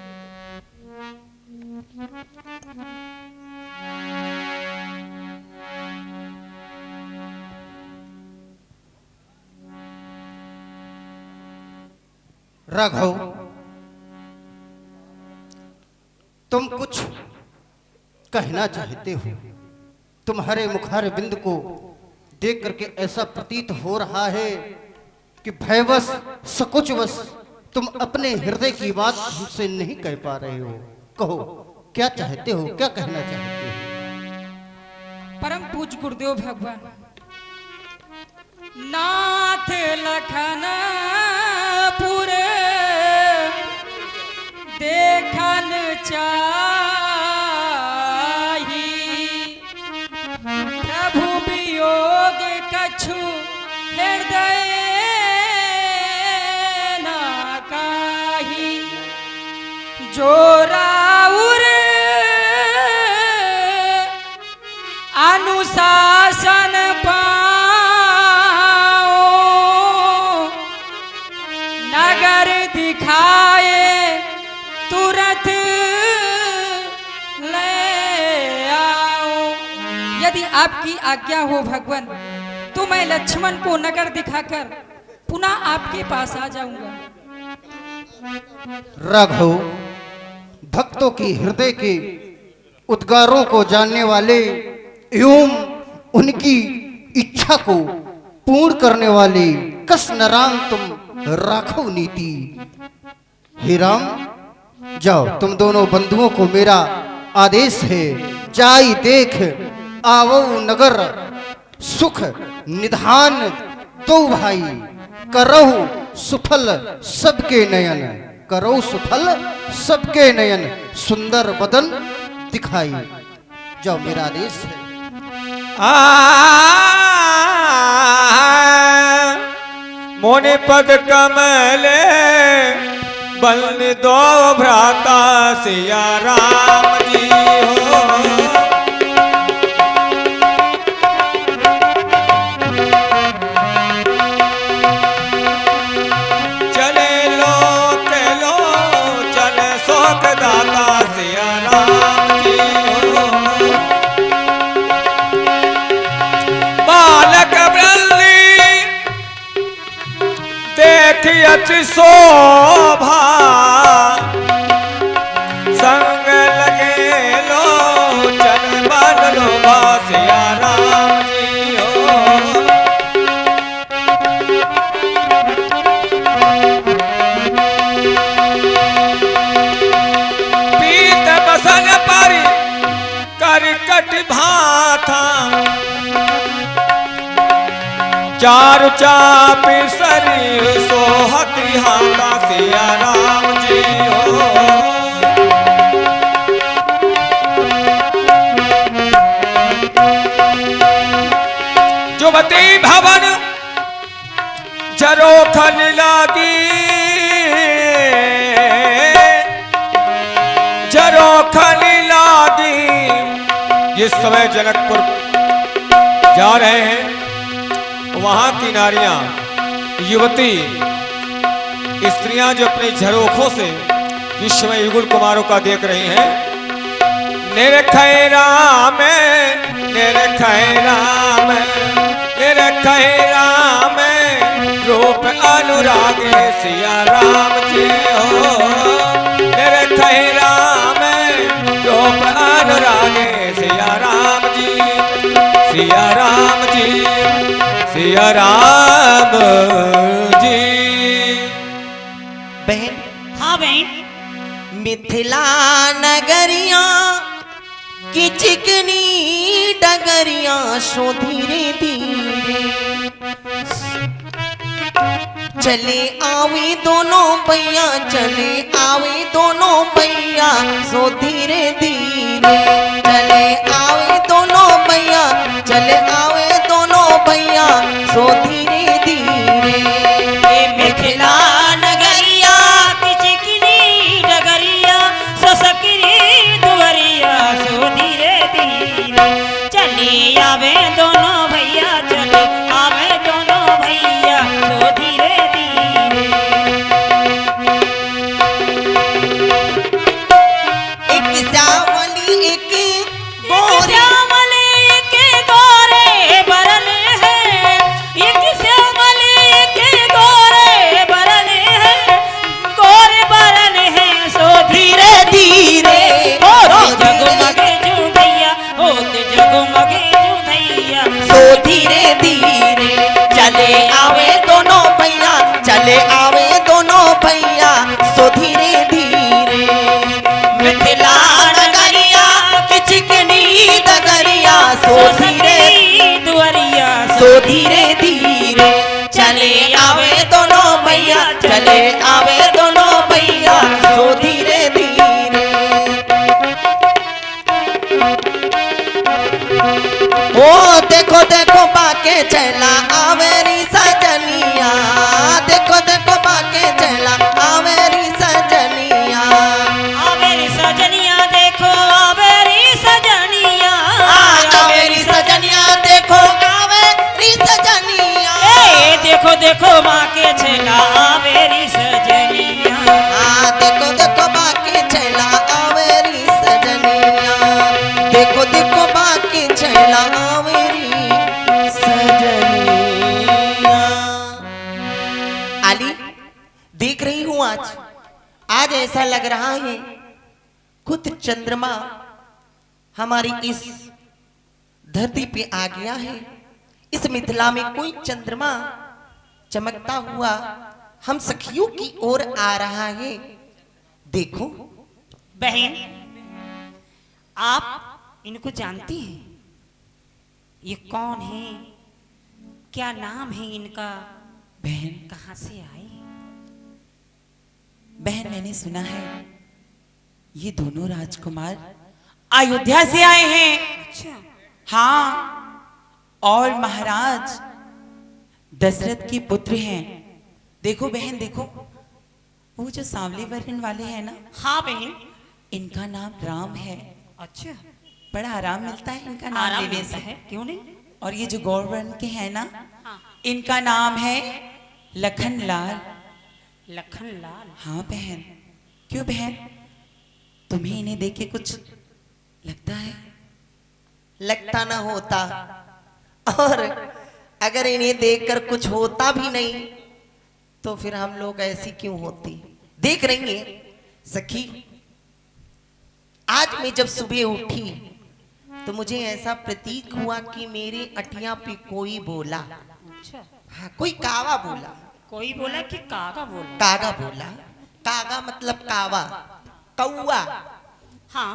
राघव, तुम कुछ कहना चाहते हो? तुम्हारे मुखार बिंद को देख करके ऐसा प्रतीत हो रहा है कि भयवश सकुचवश तुम अपने हृदय की बात हमसे नहीं कह पा रहे हो। कहो, क्या चाहते हो, क्या कहना चाहते हो? परम पूज्य गुरुदेव भगवान, नाथ लखनपुर देखन चाही, प्रभु वियोग कछु हृदय ना काही, जो राउर अनुशासन पाओ, नगर दिखाए तुरंत ले आओ। यदि आपकी आज्ञा हो भगवान, तो मैं लक्ष्मण को नगर दिखाकर पुनः आपके पास आ जाऊंगा। राघव, भक्तों की हृदय के उद्गारों को जानने वाले एवं उनकी इच्छा को पूर्ण करने वाले कस नराम तुम राघव नीति। हे राम, जाओ, तुम दोनों बंधुओं को मेरा आदेश है, जाई देख आवो नगर, सुख निधान तो भाई, करहु सुफल सबके नयन, करो सुफल सबके नयन, सुंदर बदन दिखाई। जाओ, मेरा आदेश है। मोने पद कमले बल दो भ्राता सिया राम जी हो। चले लो चले शोक दाता सिया राम जी हो। बालक ब्रल्ली देखियत शोभा, संग लगे लो चल बन लो बासिया राम जी हो। पीत बसन पर करकट भाथा, चारु चाप शरीर सोहत हाथा सिया राम जी हो। जुवती भवन जरोखन लागी, जरो खली लागी। जिस समय जनकपुर जा रहे हैं वहां की नारियां, युवती, स्त्रियां जो अपने झरोखों से जिस समय युगल कुमारों का देख रही हैं, निरखैरा में निरखैरा में निरखैरा में रूप अनुरागे सिया राम जी हो। निरखैरा में रूप अनुरागे सिया राम जी, सिया राम जी, सिया राम जी। बहन, हाँ बहन, मिथिला नगरिया की चिकनी डगरिया सो धीरे धीरे चले आवे दोनों भैया, चले आवे दोनों भैया सो धीरे धीरे चले आवे दोनों भैया, चले आवे दोनों भैया सो धीरे धीरे। मिथिला नगरिया की चिकनी डगरिया सो सकरी दुवरिया सो धीरे धीरे चले आवे दोनों भैया, चले आवे दोनों भैया सो धीरे धीरे। एक श्यामली एक एक श्यामली एक गोरे बरन है, एक श्यामली एक गोरे बरन है, गोरे बरन है सो धीरे धीरे होते जगमगे जुदैया, होते जगमगे जुदैया सो धीरे धीरे चले आवे दोनों भैया, चले आवे दोनों भैया सो धीरे धीरे। मिथिला नगरिया की चिकनी डगरिया सो धीरे दुवरिया सो धीरे धीरे चले आवे दोनों भैया, चले आवे दोनों भैया सो धीरे धीरे। ओ देखो देखो बाके चला आवेरी सजनिया, देखो देखो बाके चला आवेरी सजनिया, आवेरी सजनिया देखो आवेरी सजनिया, आवेरी सजनिया देखो आवेरी सजनिया, देखो देखो माँ के छेला आवेरी सजनिया, देखो देखो बाके चला आवेरी सजनिया, देखो देखो बाके चला आवेरी सजनिया। आली, देख रही हूं आज ऐसा लग रहा है खुद चंद्रमा हमारी इस धरती पे आ गया है। इस मिथिला में कोई चंद्रमा चमकता हुआ हम सखियों की ओर आ रहा है। देखो बहन, आप इनको जानती हैं? ये कौन है? क्या नाम है इनका? बहन, कहाँ से आए? बहन मैंने सुना है ये दोनों राजकुमार अयोध्या से आए हैं। अच्छा, हाँ, और महाराज दशरथ के पुत्र हैं। देखो बहन देखो, वो जो सांवले वर्ण वाले हैं ना, हाँ बहन, इनका नाम राम है। अच्छा, बड़ा आराम मिलता है इनका नाम आराम लेने मिलता से। है, क्यों नहीं? और ये जो गौर वर्ण के हैं ना, हाँ, इनका नाम है लखन लाल। लखन लाल। हाँ बहन, क्यों बहन, तुम्हें इन्हें देख के कुछ लगता है? लगता ना होता, और अगर इन्हें देखकर कुछ होता भी नहीं तो फिर हम लोग ऐसी क्यों होती। देख रही है सखी, आज मैं जब सुबह उठी तो मुझे ऐसा प्रतीक हुआ कि मेरे अटिया पे कोई बोला। अच्छा, हाँ, कोई कावा बोला। कोई बोला कि कागा बोला? कागा बोला। कागा मतलब कावा, कौआ। हाँ,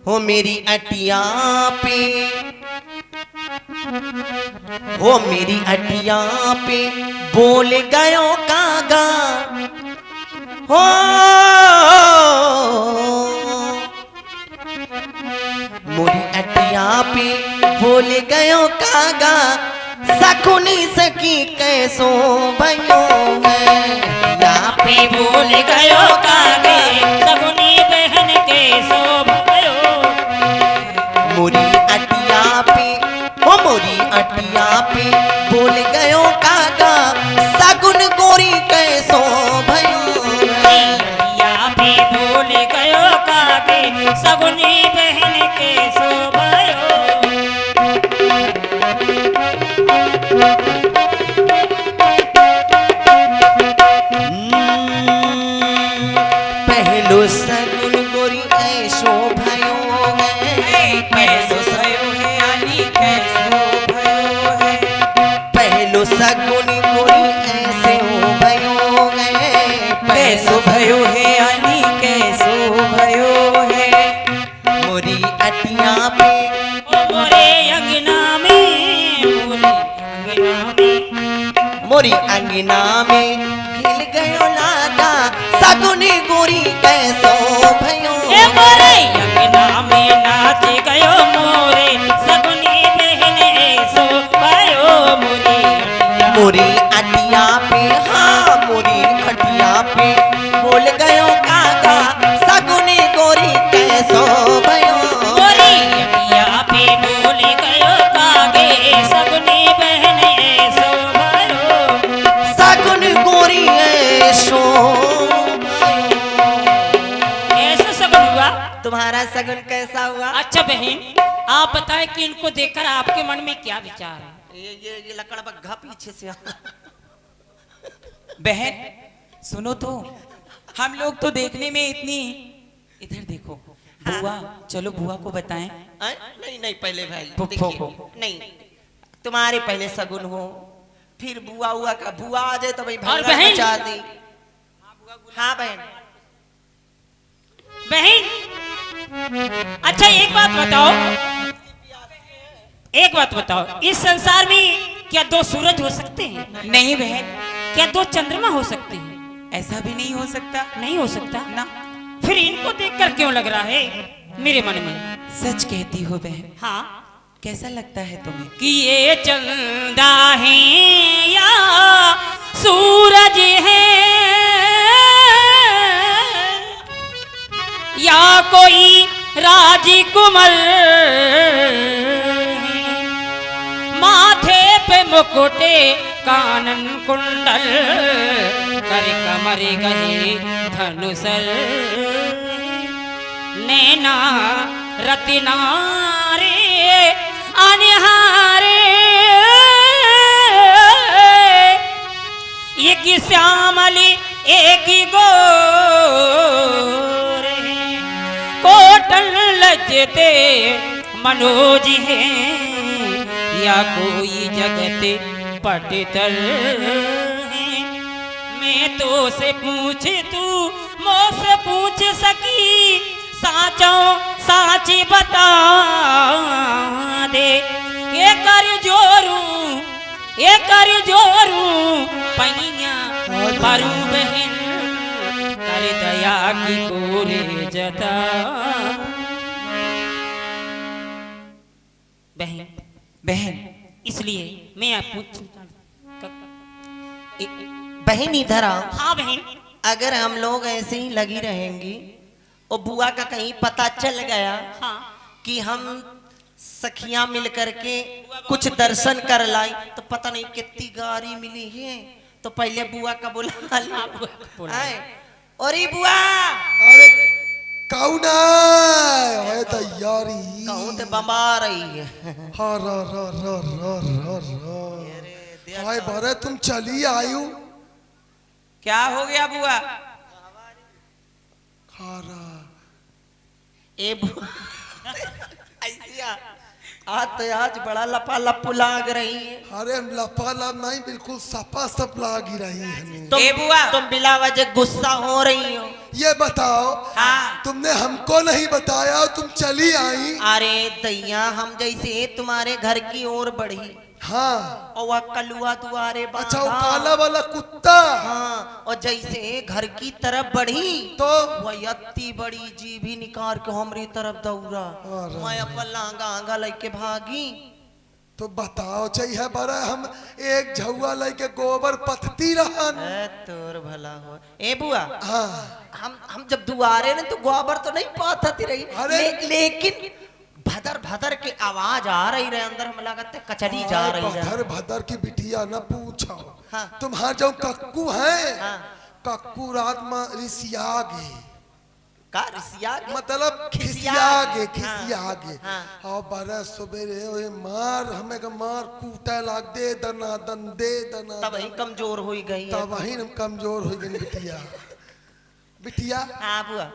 हो मेरी अटिया पे, हो मेरी अटिया पे बोल गयो कागा, हो मोरी अटिया पे बोल गयो कागा, सकुनी सकी कैसो भयो है। यहाँ पे पे भूल गयो कागे सगुनी बहन के सो भयो। मोरी अटिया पे ओ मोरी अटिया पे भूल गयो कागा सगुन गोरी कैसो भयो। या पे भूल गयो कागे सगुनी बहन के सो भयो। पहलो सगुन गोरी ऐसो भयो पैसो सयो है आली कैसो भयो है। पहलो सगुन गोरी ऐसे हो भयो पैसो भयो है आली कैसो भयो है। मोरी अटिया पे ओ मोरे अंगना में मोरी अंगना में खिल गयो लागा सगुनी गोरी कैसो भयो। ए मोरे अंगना में नाच गयो मोरे सगुनी बहन ऐसो भयो। मोरी अटिया पे हाँ मोरी अटिया पे बोल गयो काका सगुनी गोरी कैसो भयो। मोरी अटिया पे भूल गयो कागे सगुनी बहन ऐसो भयो। सगुन गोरी ऐसो ऐसा सगुन हुआ। तुम्हारा सगुन कैसा हुआ? अच्छा बहन आप बताएं कि इनको देखकर आपके मन में क्या विचार है। ये लकड़ बग्घा पीछे से बहन सुनो तो, हम लोग तो देखने में इतनी, इधर देखो बुआ, चलो बुआ को बताएं। नहीं नहीं पहले भाई फुफो देखिए, को। नहीं तुम्हारे पहले सगुन हो फिर बुआ हुआ का बुआ आ जाए तो भाई और भंगा बहन? मचा दी। हाँ बहन बहन अच्छा एक बात बताओ, एक बात बताओ, इस संसार में क्या दो सूरज हो सकते हैं? नहीं बहन, क्या दो चंद्रमा हो सकते हैं? ऐसा भी नहीं हो सकता। नहीं हो सकता ना, फिर इनको देखकर क्यों लग रहा है मेरे मन में? सच कहती हो बहन। हाँ कैसा लगता है तुम्हें? कि ये चंदा है या सूरज है या कोई राजकुमार माथे पे मुकुटे कानन कुंडल कर कमर गहे धनुसर नैना रत्नारे अनहारे एक श्यामली एक गोरे कोटल लजते मनोज है या कोई जगत पटितर है। मैं तो से पूछ तू मोसे पूछ सकी साचो साची बता दे। ये कर जोरू पैया परू बहन कर दया की गोरे जता। बहन बहन इसलिए मैं आप पूछ बहन इधर आओ। हाँ बहन अगर हम लोग ऐसे ही लगी रहेंगी और बुआ का कहीं पता चल गया हाँ कि हम सखियां मिल करके कुछ दर्शन कर लाई तो पता नहीं कितनी गारी मिली है। तो पहले बुआ का बुला ली। आए, और ये बुआ अरे कौन है तैयारी कहूँ तो बमा रही है। हाँ रा रा रा रा रा रा हाय बारे तुम चली आयु क्या हो गया बुआ? खारा ए बुआ ऐसिया आज तो आज बड़ा लपा लप्पू लाग रही है। अरे लपालप नहीं बिल्कुल सपा सप लागी रही है। ए बुआ, तुम बिला वजह गुस्सा हो रही हो। ये बताओ हाँ। तुमने हमको नहीं बताया तुम चली आई। अरे दैया हम जैसे तुम्हारे घर की ओर बढ़ी हाँ और वह कलुआ दुआरे अच्छा वो बांधा। काला वाला कुत्ता हाँ, और जैसे घर की तरफ बढ़ी तो वह अति बड़ी जीभ ही निकाल के हमारी तरफ दौड़ा। अरे। मैं अपन लांगा आंगा लेके भागी तो बताओ चाहिए बड़ा हम एक झुआ लेके गोबर पथती रहन। तोर भला हो ए बुआ। हाँ हम जब दुआरे ने तो गोबर तो नहीं पाथती रही। लेकिन भदर भदर की आवाज आ रही रहे अंदर, हम लगते कचरी जा रही है। भदर भदर की बिटिया न पूछो। हाँ। तुम्हारे जो कक्कू है, हाँ। कक्कू रात में रिसिया गे। का रिसिया गे? मतलब खिसिया गे। हाँ। और बड़ा सवेरे ओए मार हमें का मार कूटा लाग दे दनादन दे दना। तब वही कमजोर हो गई। तब वही हम कमजोर हो गई बिटिया। बिटिया। हाँ बुआ।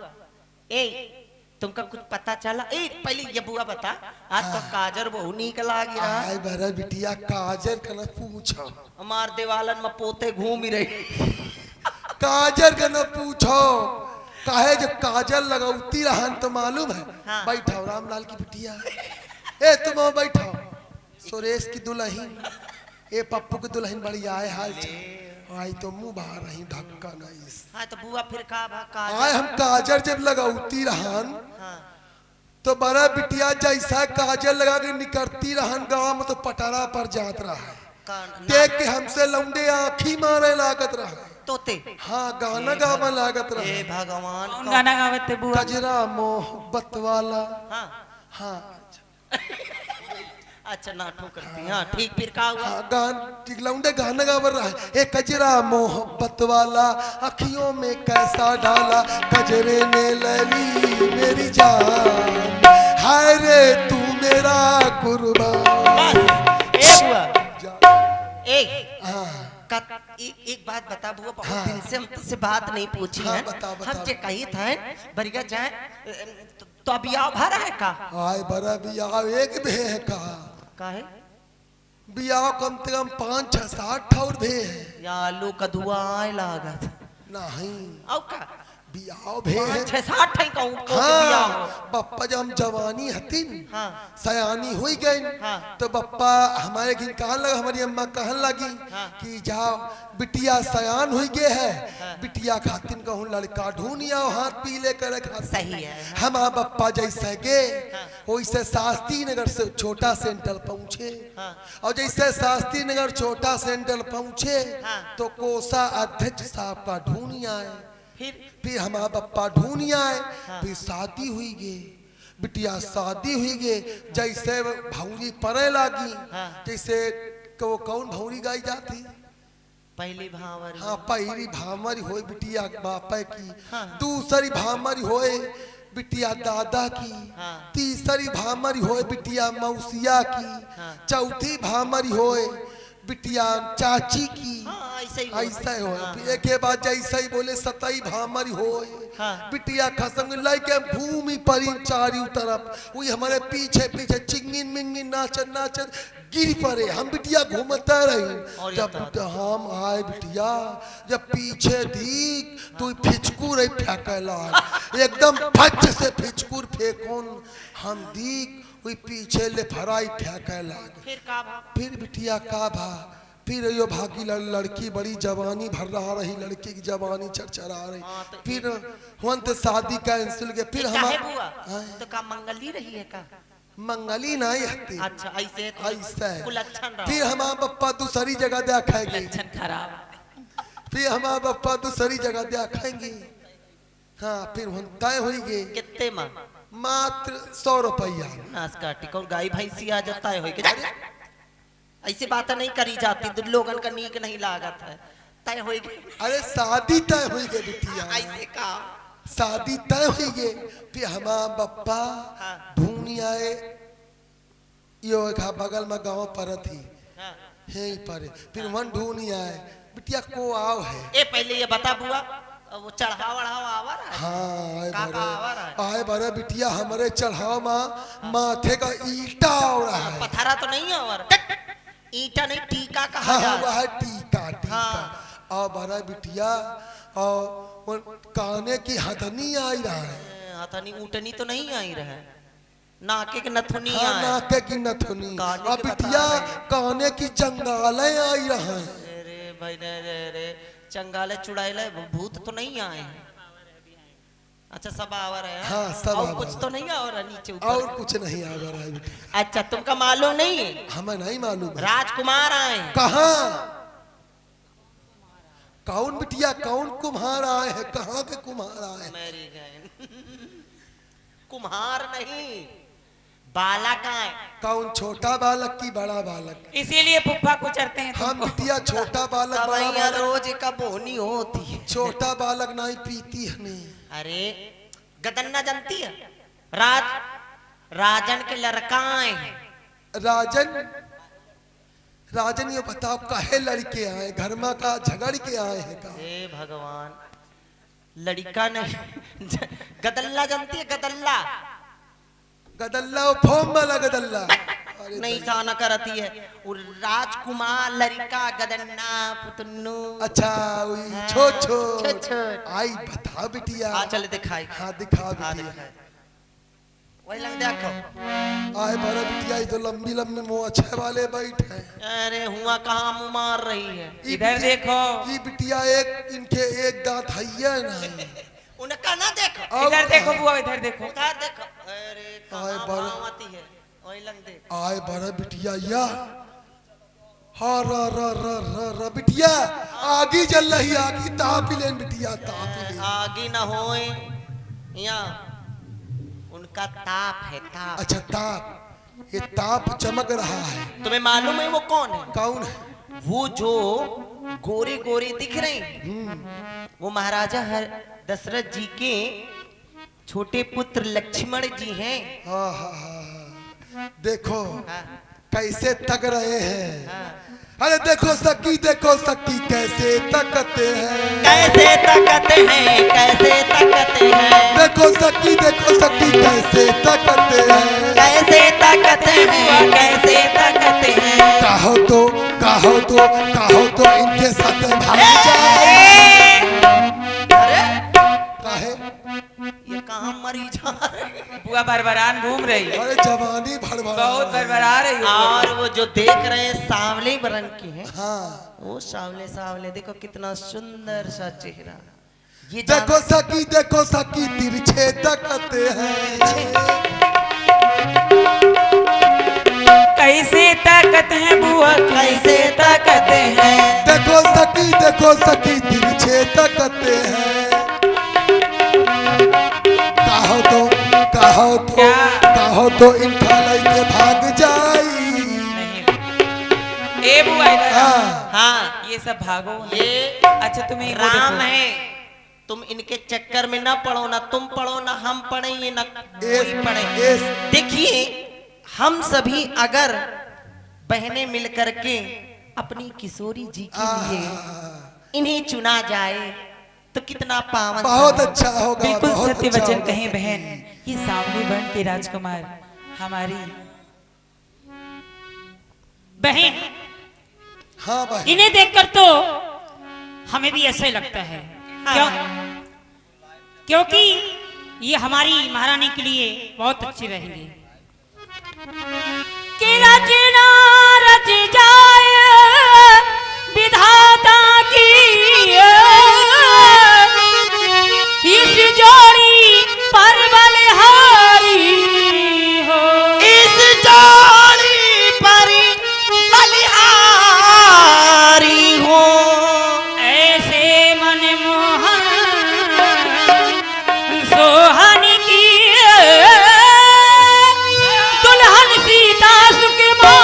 ए तुमका कुछ पता चला? ए पहले ये बुआ बता, आज तो काजर बहु नीक लागी रहा। आय बड़ा बिटिया काजर का न पूछो। हमार देवालन में पोते घूम ही रही। काजर का न पूछो, काहे जो काजल लगाउती रहन तो मालूम है। हाँ। बैठाओ रामलाल की बिटिया। ए तुम आओ बैठाओ। सुरेश की दुल्हन, ए पप्पू की दुल्हन बड़ी आए हाल आई तो मुंह बाहर रही ढक्का नहीं। हाँ तो बुआ फिर का आए हम काजर जब लगाउती रहन। हाँ। तो बड़ा बिटिया जैसा काजल लगा के निकलती रहन गाँव में तो पटारा पर जात रहा है। देख के हमसे लौंडे आँखी मारे लागत रहा। तोते। हाँ गाना गावा लागत रहा। हे भगवान गाना गावते बुआ। कजरा मोहब्बत वाला। हाँ। हाँ अच्छा नाटू करती। हाँ ठीक फिर का हुआ? हाँ गान लौंडे गाना गावा रहा है। ए कजरा मोहब्बत वाला अखियों में कैसा डाला, कजरे ने लली मेरी जान, हाय रे तू मेरा कुर्बान। ए बुआ हाँ एक बात बता बुआ, बहुत हाँ। दिन से हम तुझसे बात नहीं पूछी हाँ, है। बता, बता। हम जे कही था बरिया जाए तो अभी आओ भरा है का? आय बड़ा बियाह एक भे है का है बियाह कम से कम 5 6 7 ठौर भे है। या आलू कदुआ आए लागत नहीं औ का बियाह भे है। 6-7 ठई कहूं को हाँ बियाह। बप्पा जब हम जवानी हतीन, हाँ। सयानी हुई गई। हाँ। तो बप्पा हमारे घर कहन लगा, हमारी अम्मा कहन लगी हाँ। कि जाओ बिटिया सयान हुई गे है। हाँ। बिटिया खातिन कहूँ लड़का ढूंढ आओ हाथ पीले करे खातिर। सही है। हम बप्पा जैसे गे हाँ। वैसे शास्त्री नगर से छोटा सेंटर पहुँचे। हाँ। और जैसे शास्त्री नगर छोटा सेंटर पहुँचे हाँ। तो कोसा अध्यक्ष साहब का ढूंढ आए। फिर हमारा बप्पा ढूंढ आए। हाँ। फिर शादी हुई गे बिटिया, शादी हुई गे। जैसे भौरी परे लागी। हाँ। जैसे वो कौन भौरी गाई जाती? पहली भावर। हाँ पहली भामरी होए बिटिया बापे की। हाँ। दूसरी भामरी होए बिटिया दादा की। हाँ। तीसरी भामरी होए बिटिया मौसिया की। हाँ। चौथी भामरी होए बिटिया चाची की। हाँ ऐसे ही ऐसा हो। हाँ। फिर एक के बाद जैसा ही बोले सताई भामरी होए। हाँ। बिटिया खसंग लाइके भूमि परी चारी तरफ वही हमारे पीछे पीछे चिंगिन मिंगिन नाचन नाचन गिर पड़े। हम बिटिया घूमता रही। जब हम आए बिटिया जब पीछे दीख तो फिचकूर फेंकला एकदम फच से फिचकूर फेंकोन हम दीख वही पीछे ले फराई फेंकला। फिर का फिर बिटिया का भा फिर यो भागी लड़की बड़ी जवानी भर रहा रही। लड़की की जवानी चरचरा रही। हाँ, तो फिर हुन तो शादी कैंसिल के। फिर हम तो का मंगली रही है का? मंगली नहीं हती। अच्छा ऐसे तो ऐसा है। कुल अच्छा रहा। फिर हमारा बप्पा दूसरी जगह देखेंगे। लक्षण खराब। फिर हमारा बप्पा दूसरी जगह देखेंगे। हाँ फिर हम तय होगी कितने माँ? मात्र 100 रुपया। नाच काटी कौन गाय भैंसी आ जाता है ऐसी बात नहीं करी जाती। तो लोगन का नीक नहीं लागत है। तय होगी। अरे शादी तय हुई गे बिटिया। ऐसे का शादी तय हुई गे। फिर हमारा बप्पा हाँ। ढूंढ आए। यो एक बगल में गांव पर थी हाँ। यहीं पर। फिर वहाँ ढूंढ आए बिटिया को आओ है। ए पहले ये बता बुआ वो चढ़ाव वढ़ाव आवा रहा है? हाँ का आवा रहा है? आए बड़े बिटिया हमारे चढ़ाव माथे का ईटा हो रहा है। पथरा तो नहीं आवा रहा? ईटा नहीं टीका कहा हाँ जाता वह है टीका टीका। हाँ। और बड़ा बिटिया और काने की हथनी आई रहा है। हथनी ऊटनी तो नहीं आई रहा है। नाके के नथुनी हाँ आए। नाके की नथुनी। काने और के बिटिया बता रहे। काने की जंगाले आई रहा है। अरे भाई रे चंगाले चुड़ाइले भूत तो नहीं आए हैं। अच्छा सब आवर है हाँ, सब और आवर कुछ है। तो नहीं आवर है नीचे ऊपर और कुछ नहीं आ रहा है बेटा। अच्छा तुमका मालूम नहीं है हमें नहीं मालूम है। राजकुमार आए हैं। कहाँ? कौन बिटिया, कौन कुम्हार आए हैं? कहाँ के कुम्हार आए हैं? मेरी बहन कुम्हार नहीं बालक आए। कौन, छोटा बालक की बड़ा बालक? इसीलिए फुफ्फा को चढ़ते हैं हम बिटिया छोटा बालक बड़ा कवैया बालक। रोज का बोनी होती है। छोटा बालक नहीं पीती हमें। अरे गदन्ना जानती है? राजन के लड़का आए हैं। राजन, राजन ये बताओ काहे लड़के आए? घर में का झगड़ के आए हैं का? हे भगवान, लड़का नहीं गदल्ला जानती है? गदल्ला गदल्ला, वो फोम वाला गदल्ला। अरे नहीं जाना करती है वो राजकुमार लड़का गदन्ना पुतन्नू। अच्छा, वही छोट छोट छोट छोट। आई बता बिटिया। आ चल दिखाई। हाँ दिखा हाँ बिटिया। दिखाई वही लग देखो। आए बड़ा बिटिया, ये तो लंबी लंबी मोछे वाले बैठे हैं। अरे हुआ कहाँ मुँह मार रही है? ये इधर बिटिया- देखो। ये बिटिया एक, इनके एक दांत है नहीं। उनका ना देखो। और इधर देखो बुआ, इधर देखो। उधर देखो। अरे आए कहाँ बड़ा- भावती है? वही लग देख। आए बड़ा बिटिया या हाँ र र र र र बिटिया, आगी जल रही, आगी ताप लेन बिटिया, ताप लेन। आगे न होए यहाँ उनका ताप है ताप। अच्छा ताप, ये ताप चमक रहा है। तुम्हें मालूम है वो कौन है? कौन है? वो जो गोरे गोरे दिख रहे हैं वो महाराजा दशरथ जी के छोटे पुत्र लक्ष्मण जी हैं। हाँ हाँ हाँ हाँ। देखो हाँ, कैसे तक रहे हैं। हाँ। अरे देखो सकी कैसे तकते हैं। कैसे तकते हैं, कैसे तकते हैं, देखो सकी कैसे तकते हैं। कैसे तकते हैं, कैसे तकते हैं। कहो तो इनके साथ भाग जाए। अरे काहे? ये कहाँ मरी जा रहे हैं? बुआ बरबरान घूम रही है, अरे जवानी भड़बड़ा बहुत बरबरा रही है। और वो जो देख रहे हैं सांवले रंग की है। हाँ वो सांवले सांवले देखो कितना सुंदर सा चेहरा। ये देखो सकी तिरछे तकते हैं। कैसे ताकत है बुआ, कैसे तकते हैं। देखो सकी तिरछे तकते हैं। कहो तो इनका लइके भाग जाई। नहीं। ए बुआ इधर आओ। हाँ हाँ ये सब भागो। ये अच्छा तुम्हें वो राम देखो। है। तुम इनके चक्कर में ना पड़ो, ना तुम पड़ो, ना हम पड़े, ये ना एस- कोई पड़े। एस- देखिए हम सभी अगर बहनें मिलकर के अपनी किशोरी जी के लिए इन्हें चुना जाए तो कितना पावन। बहुत अच्छा होगा। बिल्कुल बहुत सत्य अच्छा वचन होगा। कहें बहन। ये सामने बन के राजकुमार हमारी बहन, हाँ भाई, इन्हें देखकर तो हमें भी ऐसा ही लगता है। क्यों? क्योंकि ये हमारी महारानी के लिए बहुत अच्छी रहेंगी। कि रचना रच जाए विधाता की इस जोड़ी पर बलिहारी हो। इस जोड़ी पर बलिहारी हो। ऐसे मनमोहन सोहन की दुल्हन सीता सुखमा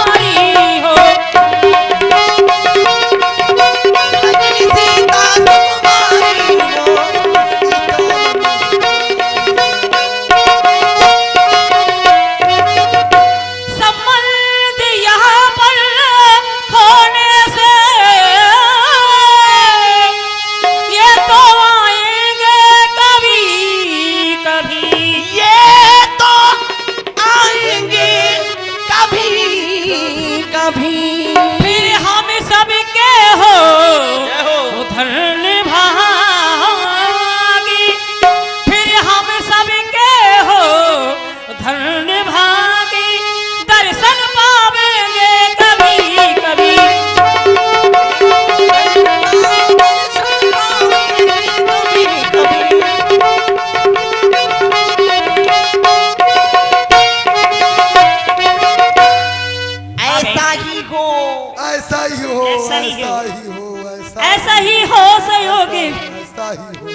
ही हो,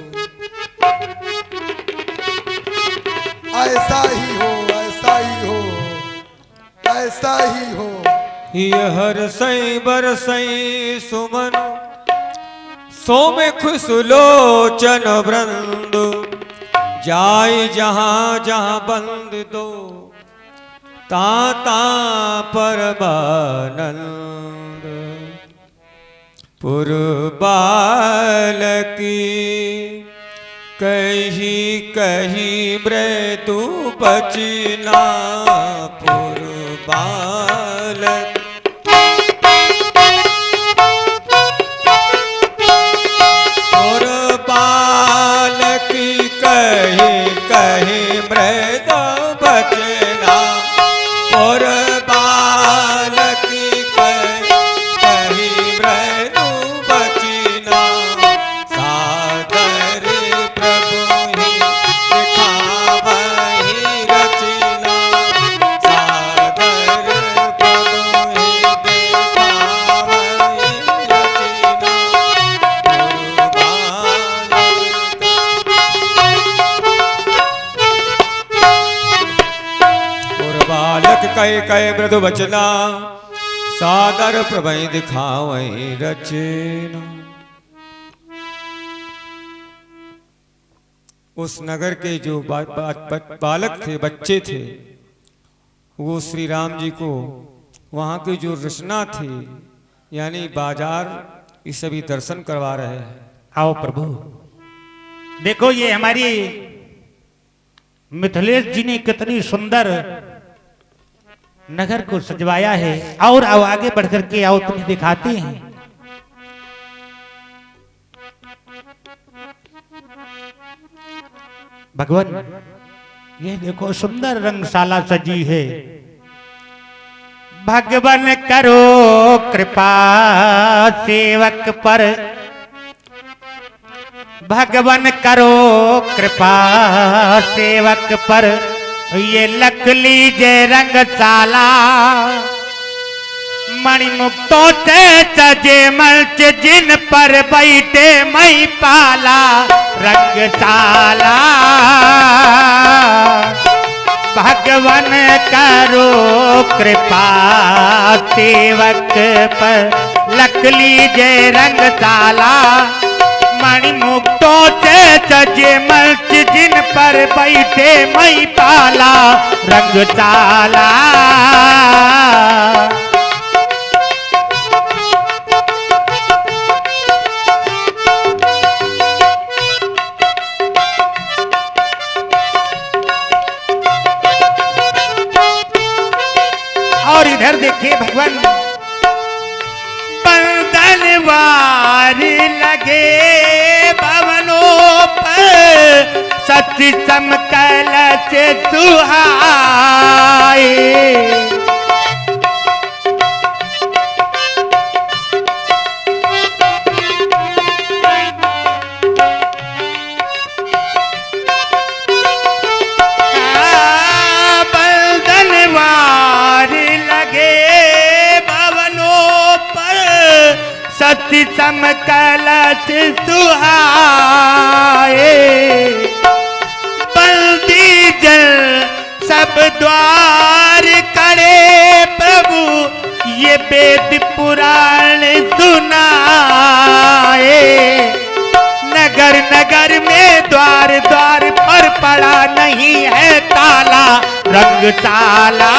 ऐसा ही हो, ऐसा ही हो, ऐसा ही हो। ये हर सई बरसई सुमन सोम खुश लोचन वृंद जाय जहाँ जहाँ बंद दो ताता परमानंद पुरबाल की कही कही मृत्यु बचना पुरबाल की कही कही मृत्यु बचना और बालक की कही मृत्यु बचना सादर प्रभु ही दिखावहि रचना सादर प्रभु ही दिखावहि बालक कहे कहे मृदु बचना सादर प्रभु दिखावहि रचना। उस नगर के जो बालक थे, बच्चे थे, वो श्री राम जी को वहाँ की जो रचना थी यानी बाजार ये सभी दर्शन करवा रहे हैं। आओ प्रभु, देखो ये हमारी मिथिलेश जी ने कितनी सुंदर नगर को सजवाया है। और आओ आगे बढ़कर के आओ तुम्हें दिखाते हैं। भगवान ये देखो सुंदर रंगशाला सजी है। भगवान करो कृपा सेवक पर, भगवान करो कृपा सेवक पर, ये लख लीजे रंगशाला मणिमुक्तों से सजे मंच जिन पर बैठे मई पाला रंगशाला। भगवान करो कृपा सेवक पर, लख लीजे रंगशाला मणिमुक्तों से सजे मंच जिन पर बैठे मई पाला रंगशाला। और इधर देखिए भगवान बंदनवार लगे भवनों पर, सच समकल से सुहाए। बंदनवार लगे भवनों पर, सच समकल से सुहाए। बंदी जन सब द्वार करे प्रभु, ये वेद पुराण सुनाए। नगर नगर में द्वार द्वार पर पड़ा नहीं है ताला रंगशाला।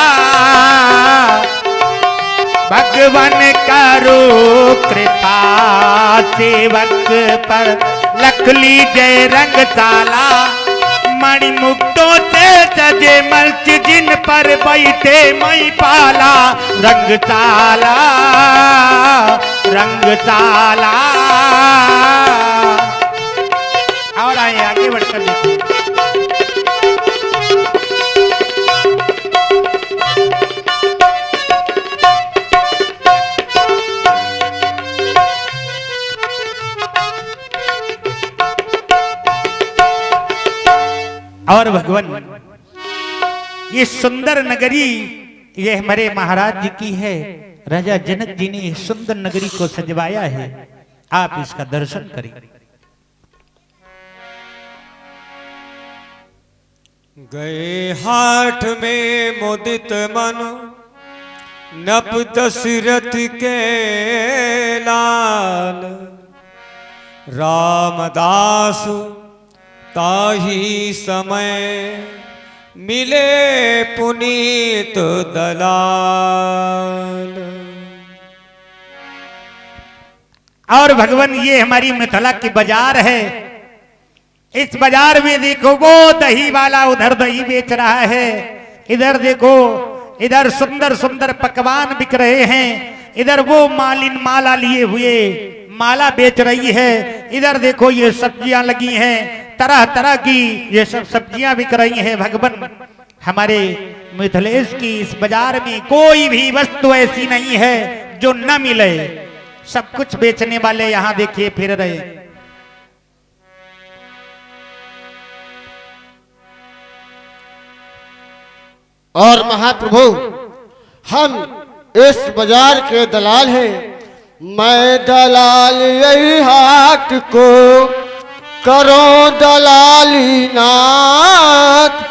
भगवान करो कृपा सेवक पर, लख लीजे रंगशाला मणिमुक्तों से सजे मंच जिन पर बैठे मई पाला रंगशाला रंगशाला। और आए आगे बढ़कर देखिए। और भगवान ये सुंदर नगरी ये हमारे महाराज जी की है। राजा जनक जी ने इस सुंदर नगरी को सजवाया है। आप इसका दर्शन करें। गए हाथ में मुदित मन नप दशरथ के लाल, रामदास ताही समय मिले पुनीत दलाल। और भगवान ये हमारी मिथिला की बाजार है। इस बाजार में देखो वो दही वाला उधर दही बेच रहा है, इधर देखो इधर सुंदर सुंदर पकवान बिक रहे हैं, इधर वो मालिन माला लिए हुए माला बेच रही है, इधर देखो ये सब्जियां लगी हैं तरह तरह की, ये सब सब्जियां बिक रही हैं। भगवान हमारे मिथिलेश की इस बाजार में कोई भी वस्तु ऐसी नहीं है जो न मिले, सब कुछ बेचने वाले यहाँ देखिए फिर रहे। और महाप्रभु हम इस बाजार के दलाल हैं। मैं दलाल यही हाट को करो दलाली नाथ,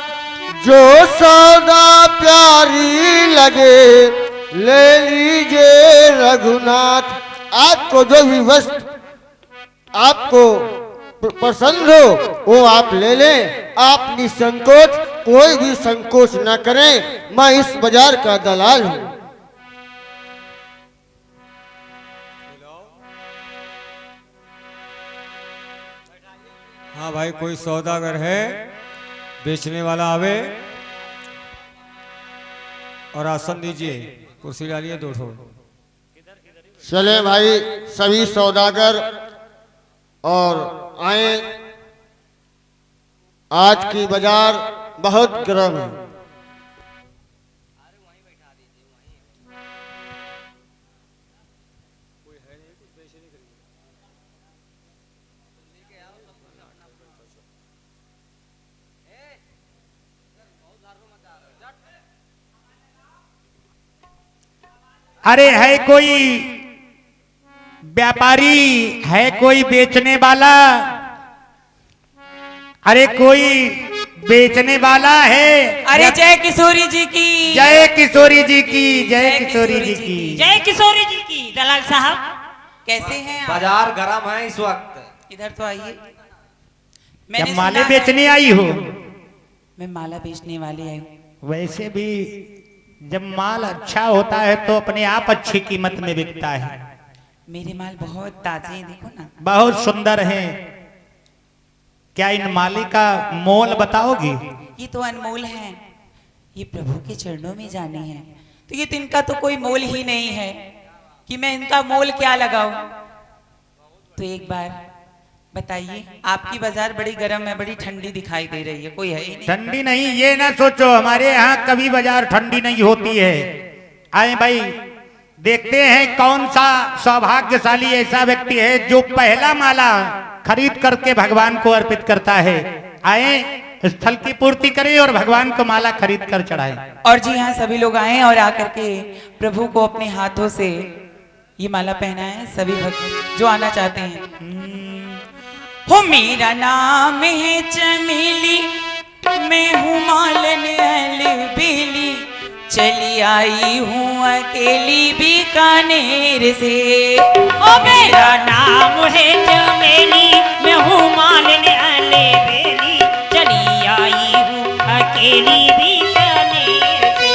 जो सौदा प्यारी लगे ले लीजिए रघुनाथ। आपको जो भी वस्तु आपको पसंद हो वो आप ले लें, आप निसंकोच कोई भी संकोच न करें। मैं इस बाजार का दलाल हूं। हाँ भाई, कोई सौदागर है बेचने वाला आवे और आसन दीजिए, कुर्सी डालिए 200। चले भाई सभी सौदागर और आए। आज की बाजार बहुत गर्म है। अरे है कोई व्यापारी, है कोई बेचने वाला, अरे कोई बेचने वाला है? अरे जय किशोरी जी की, जय किशोरी जी की, जय किशोरी जी की, जय किशोरी जी की। दलाल साहब कैसे हैं आप? बाजार गरम है इस वक्त। इधर तो आइए। जब माले बेचने आई हो? मैं माला बेचने वाली आई हूँ। वैसे भी जब माल अच्छा होता है तो अपने आप अच्छी कीमत में बिकता है। मेरे माल बहुत ताजे हैं, देखो ना। बहुत सुंदर हैं। क्या इन माली का मोल बताओगी? ये तो अनमोल है, ये प्रभु के चरणों में जानी है, तो ये तो इनका तो कोई मोल ही नहीं है कि मैं इनका मोल क्या लगाऊं। तो एक बार बताइए, आपकी बाजार बड़ी गर्म है, बड़ी ठंडी दिखाई दे रही है, कोई है ही नहीं। ठंडी नहीं, ये ना सोचो हमारे यहाँ कभी बाजार ठंडी नहीं होती है। आए भाई देखते हैं कौन सा सौभाग्यशाली ऐसा व्यक्ति है जो पहला माला खरीद करके भगवान को अर्पित करता है। आए स्थल की पूर्ति करें और भगवान को माला खरीद कर चढ़ाएं। और जी हाँ, सभी लोग आए और आकर के प्रभु को अपने हाथों से ये माला पहनाएं, सभी भक्त जो आना चाहते हैं। हो मेरा नाम है चमेली, मैं हूँ मालन अलबेली, चली आई हूँ अकेली बीकानेर से। ओ मेरा नाम है चमेली, मैं हूँ मालन अलबेली, चली आई हूँ अकेली बीकानेर से।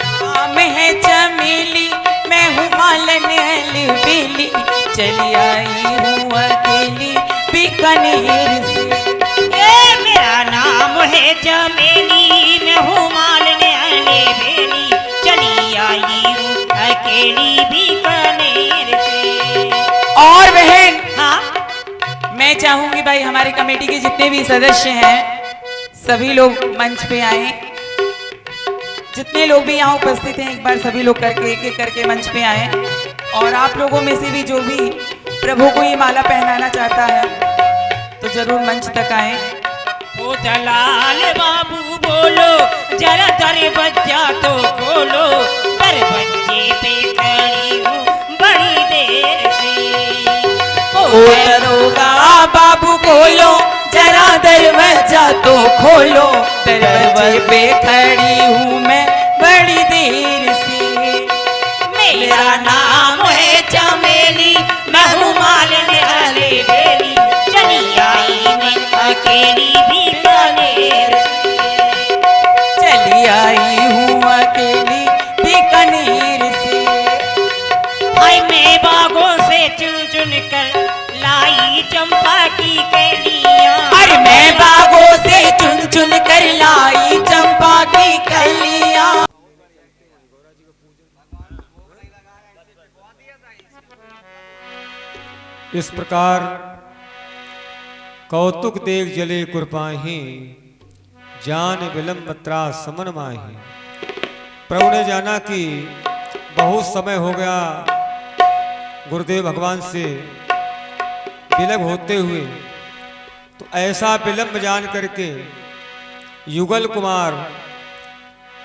नाम है चमेली, मैं हूँ मालन अलबेली, चली आई हूँ अकेली बीकानेर से। ये मेरा नाम है चमेली, मैं हूँ मालन अलबेली, चली आई हूँ अकेली बीकानेर से। और बहन, हाँ मैं चाहूंगी भाई हमारे कमेटी के जितने भी सदस्य हैं सभी लोग मंच पे आए। जितने लोग भी यहाँ उपस्थित हैं एक बार सभी लोग करके एक एक करके मंच पे आए। और आप लोगों में से भी जो भी प्रभु को ये माला पहनाना चाहता है तो जरूर मंच तक आए। ओ दलाल बाबू बोलो जरा दरवाजा तो खोलो, दरवाजे पे खड़ी हूँ बड़ी देर से। ओ दरोगा बाबू बोलो जरा दरवाजा तो खोलो, दरवाजे पे खड़ी हूँ मैं बड़ी देर से। मेरा नाम है चमेली, मैं हूँ मालन वाले बेली, चली आई मैं अकेली बीकानेर से, चली आई हूँ अकेली बीकानेर से। हाय मैं बागों से चुन चुन कर लाई चंपा की कलियां, अरे मैं बागों से चुन चुन कर लाई चंपा की कलियां। इस प्रकार कौतुक देख जले कुरपाही, जान विलंब त्रास समन माही। प्रभु ने जाना कि बहुत समय हो गया गुरुदेव भगवान से विलग होते हुए, तो ऐसा विलंब जान करके युगल कुमार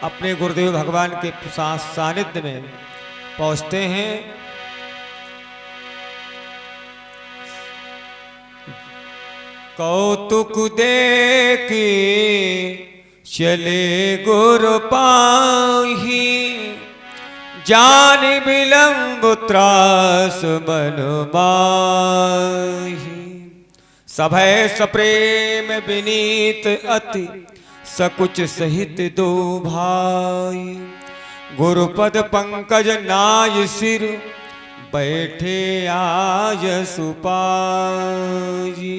अपने गुरुदेव भगवान के सानिध्य में पहुंचते हैं। कौतुक देखी चले गुरु पाही, जान विलंब त्रास मन माही। सभय सप्रेम विनीत अति, सकुच सहित दो भाई, गुरुपद पंकज नाय सिर, बैठे आय सुपाई।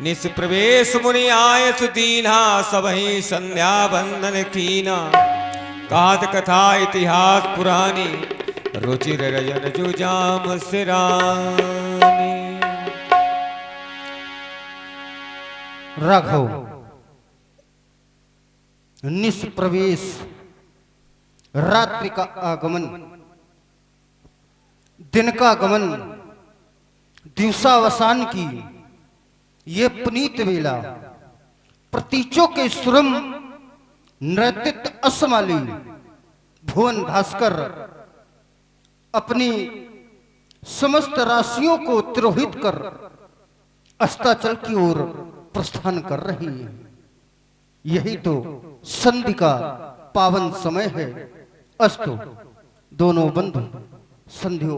निष्प्रवेश मुनि आय सुदीना, सबहि संध्या बंदन कीना। कात कथा इतिहास पुरानी, रुचिर रजन जुजाम सिरानी। राघव निष्प्रवेश, रात्रि का आगमन, दिन का गमन, दिवसावसान की ये पुनीत वेला, प्रतीचों के सुरम नृत्य असमाली, भुवन भास्कर अपनी समस्त राशियों को तिरोहित कर अस्ताचल की ओर प्रस्थान कर रही है। यही तो संधि का पावन समय है। अस्तु दोनों बंधु संध्यो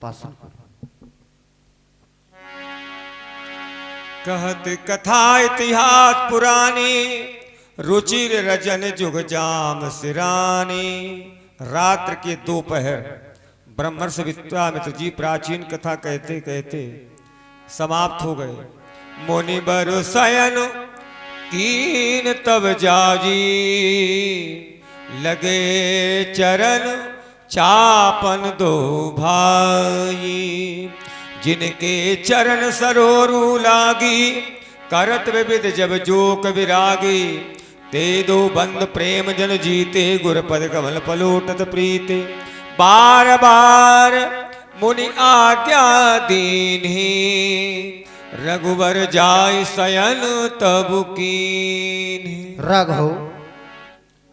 पासन करो। कहत कथा इतिहास पुरानी, रुचिर रजन जुग जाम सिरानी। रात्र के दोपहर ब्रह्मर्षि विश्वामित्र जी प्राचीन कथा कहते कहते समाप्त हो गए। मुनि बर शयन कीन तब जाजी, लगे चरण चापन दो भाई। जिनके चरण सरोरु लागी, करत विविध जब जोक विरागी। ते दो बंद प्रेम जन जीते, गुरपद कमल पलोटत प्रीते। बार बार मुनि आज्ञा दीन्ही, रघुवर जाय शयन तब कीन्ही। राघव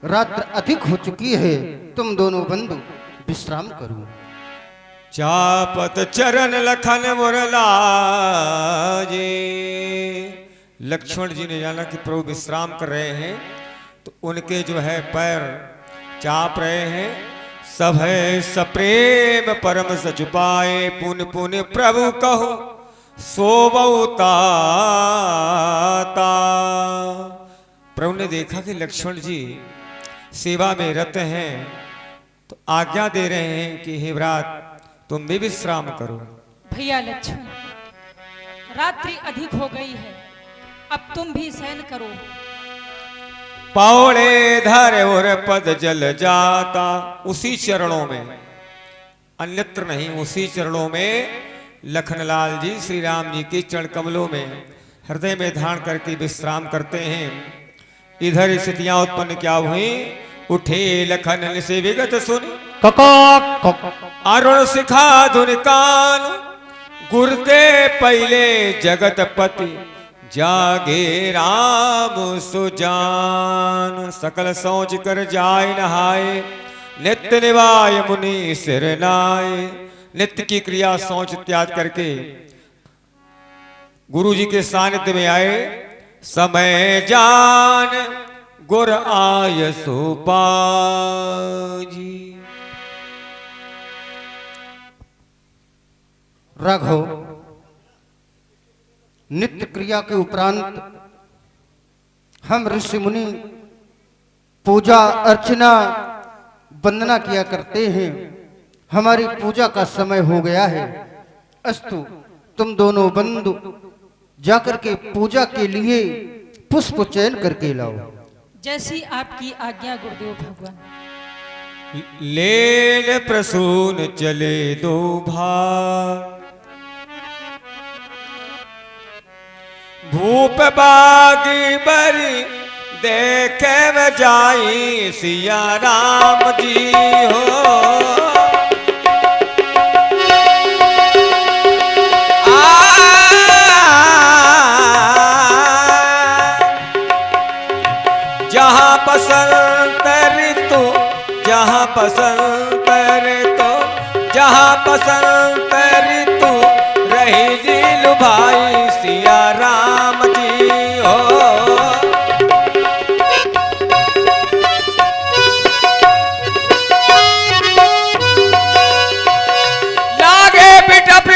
रात्र अधिक हो चुकी है, तुम दोनों बंधु विश्राम करो। चापत चरण लखन मुरलाजे। लक्ष्मण जी ने जाना कि प्रभु विश्राम कर रहे हैं, तो उनके जो है पैर चाप रहे हैं। सब है सप्रेम परम सच पाए, पुन पुन प्रभु कहो सोबौता। प्रभु ने देखा कि लक्ष्मण जी सेवा में रत हैं, तो आज्ञा दे रहे हैं कि हे व्रात तुम भी विश्राम करो। भैया लक्ष्मण, रात्रि अधिक हो गई है, अब तुम भी शयन करो। पौड़े धर और पद जल जाता। उसी चरणों में, अन्यत्र नहीं, उसी चरणों में लखनलाल जी श्री राम जी के चरण कमलों में हृदय में धारण करके विश्राम करते हैं। इधर स्थितियां उत्पन्न क्या हुई। उठे लखन से विगत सुन, अरुण शिखा धुन कान। गुरते पहले जगतपति, जागे राम सुजान। सकल सोच कर जाय नहाए, नित्य निवाय मुनि सिर नाय। नित्य की क्रिया सोच त्याग करके गुरु जी के सानिध्य में आए। समय जान गुर आय सुपाजी। राघव, नित्य क्रिया के उपरांत हम ऋषि मुनि पूजा अर्चना वंदना किया करते हैं। हमारी पूजा का समय हो गया है। अस्तु, तुम दोनों बंधु जाकर के पूजा के लिए पुष्प चयन करके लाओ। जैसी आपकी आज्ञा गुरुदेव भगवान। लेन प्रसून चले दो भार, भूप बागी बरी देखे व जाई सिया राम जी हो। जहाँ पसंद ऋतु, जहाँ पसंद ऋतु, जहाँ पसंद ऋतु रही दिल भाई सिया राम जी हो। लागे बिटप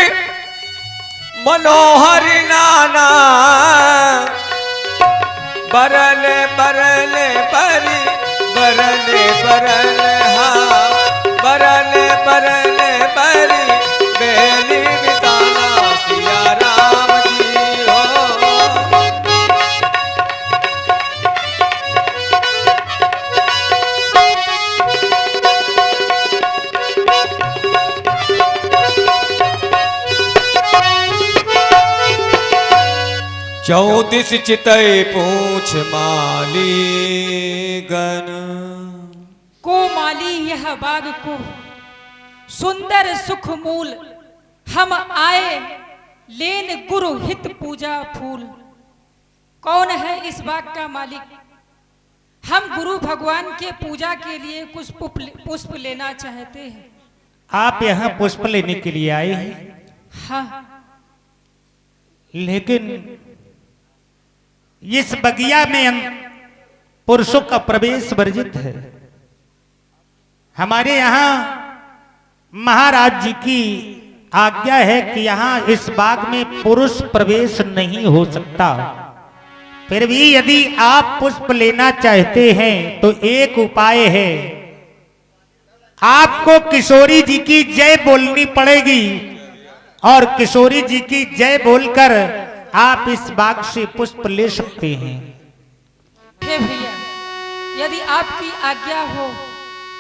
मनोहर नाना, बरले बरले बरी बरले बरले हाँ, बरले बरले बरी बेली बिताना सिया राम जी हो। चौदिस चितई पूछ माली गण, को माली यह बाग को सुंदर सुख मूल, हम आए लेन गुरु हित पूजा फूल। कौन है इस बाग का मालिक? हम गुरु भगवान के पूजा के लिए कुछ पुष्प लेना चाहते हैं। आप यहाँ पुष्प लेने के लिए आए हैं? हाँ। लेकिन इस बगिया में पुरुषों का प्रवेश वर्जित है। हमारे यहाँ महाराज जी की आज्ञा है कि यहाँ इस बाग में पुरुष प्रवेश नहीं हो सकता। फिर भी यदि आप पुष्प लेना चाहते हैं तो एक उपाय है, आपको किशोरी जी की जय बोलनी पड़ेगी और किशोरी जी की जय बोलकर आप इस बाग से पुष्प ले सकते हैं। हे भैया, यदि आपकी आज्ञा हो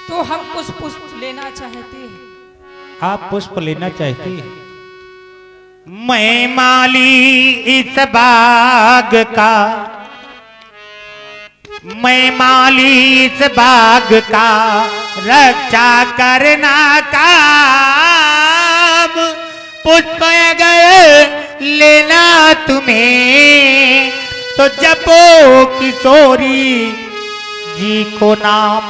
तो हम कुछ पुष्प लेना चाहते हैं। आप पुष्प लेना चाहते हैं? मैं माली इस बाग का, मैं माली इस बाग का रक्षा करना काम। पुष्प अगर लेना तुम्हें तो जपो किशोरी जी को नाम।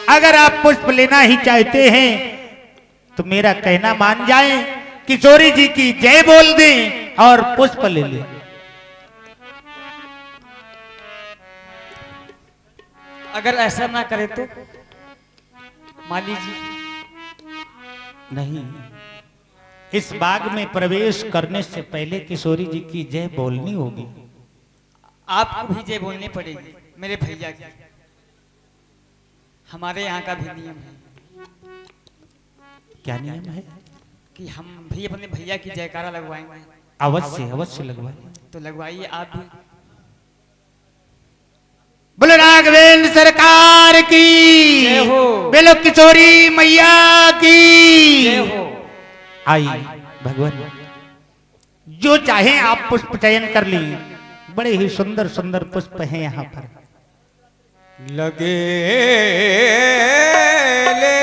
अगर आप पुष्प लेना ही चाहते हैं तो मेरा कहना मान जाएं, किशोरी जी की जय बोल दें और पुष्प ले लें। अगर ऐसा ना करे तो माली जी? नहीं, इस बाग में प्रवेश करने से पहले किशोरी जी की जय बोलनी होगी। आपको भी जय बोलनी पड़ेगी मेरे भैया की। हमारे यहाँ का भी नियम है। क्या नियम है? कि हम भी अपने भैया की जयकारा लगवाएंगे। अवश्य अवश्य लगवाएं। तो लगवाइए आप भी। बोलो राघवेंद्र सरकार की जय हो। बोलो किशोरी मैया की जय हो। आई भगवान, जो चाहे आप पुष्प चयन कर ली। बड़े ही सुंदर सुंदर पुष्प हैं यहाँ पर। लगे ले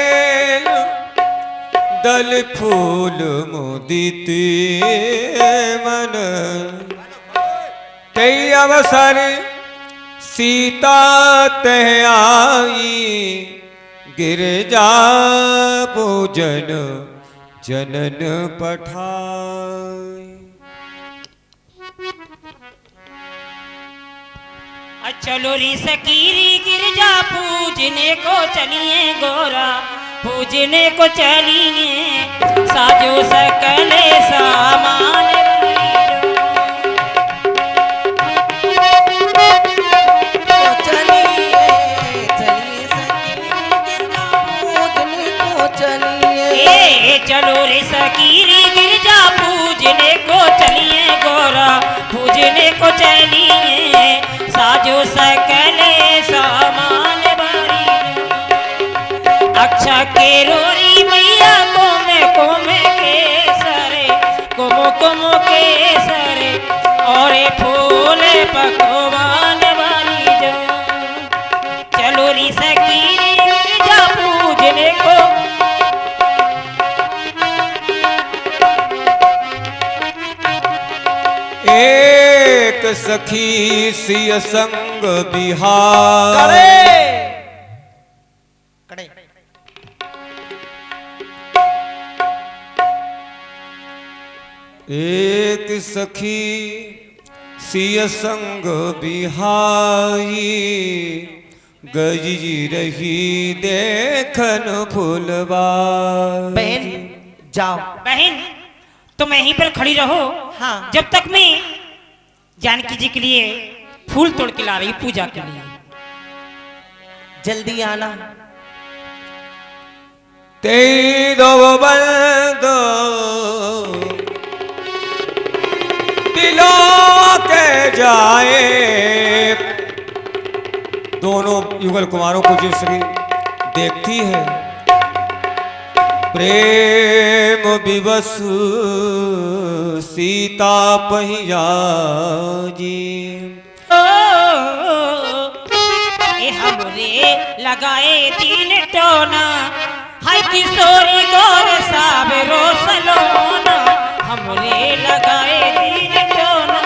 दल फूल मुदित मन, कई अवसर सीता तह आई, गिरजा पूजन जनन पठाई। चलो री सकीरी गिरजा पूजने को चलिए गोरा, पूजने को चलिए साजो सकल सामान। चलो रे सकीरी गिरजा पूजने को चलिए गोरा, पूजने को चलिए साजो सकले सामान बारी। अच्छा के रोरी मैया कोमे के सरे, कोमो के सरे और फूल पकवान बारी जो। चलो रे सकीरी गिरजा पूजने को। एक सखी सिय संग बिहार, एक सखी सिय संग बिहाई, गजी रही देखन फुलवारी। बहन जाओ। बहन तुम यहीं पर खड़ी रहो, हाँ। जब तक मैं जानकी जी के लिए फूल तोड़ के ला रही पूजा के लिए। जल्दी आना। तेरो बंद दिलों के जाए, दोनों युगल कुमारों को जिस देखती है प्रेम विवश सीता पहिया जी। ए हमरे लगाए तीन टोना, हाय किशोरी गौर साबे रोसलोना, हमरे लगाए तीन टोना।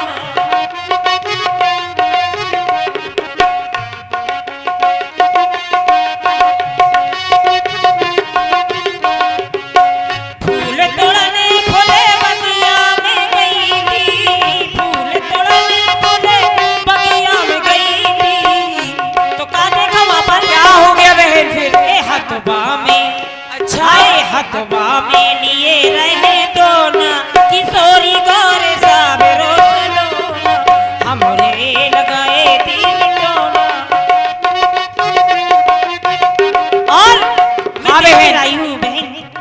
हथवा में लिए रहे दोना, किशोरी गौर साबे रोसलोना, हमरे लगाए तीन टोना। और मैं बहन आई हूँ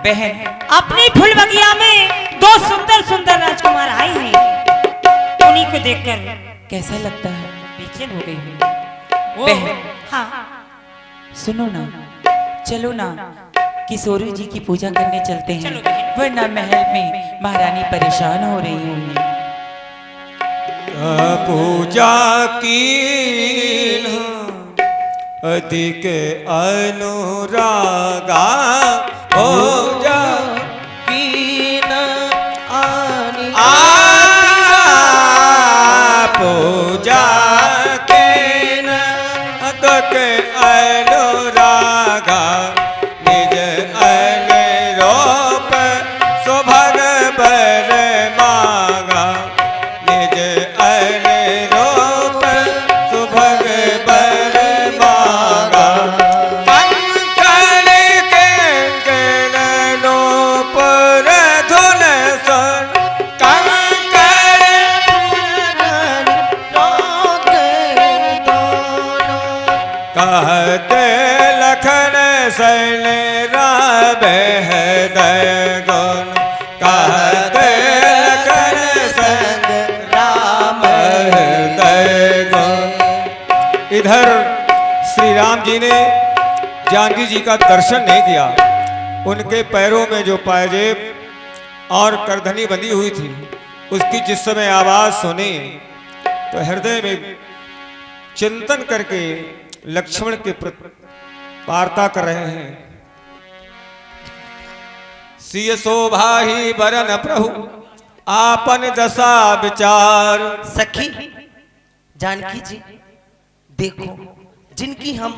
बहन अपनी फूल बगिया में दो सुंदर सुंदर राजकुमार आए हैं, उन्हीं को देखकर कैसा लगता है? बेचैन हो गई हूँ। बहन हाँ सुनो ना, चलो ना किशोरी जी की पूजा करने चलते हैं, वरना महल में महारानी परेशान हो रही होंगी। पूजा की अधिक अनुरागा, पूजा की न आनी पूजा के न अधिक अनुरागा, कहते लखन सन गुण, कहते लखन सन गुण। इधर श्री राम जी ने जानकी जी का दर्शन नहीं किया, उनके पैरों में जो पायजेब और करधनी बंधी हुई थी उसकी जिस समय आवाज सुनी तो हृदय में चिंतन करके लक्ष्मण के प्रति वार्ता कर रहे हैं। सिय शोभा ही बरन प्रभु आपन दशा विचार। सखी जानकी जी देखो, जिनकी हम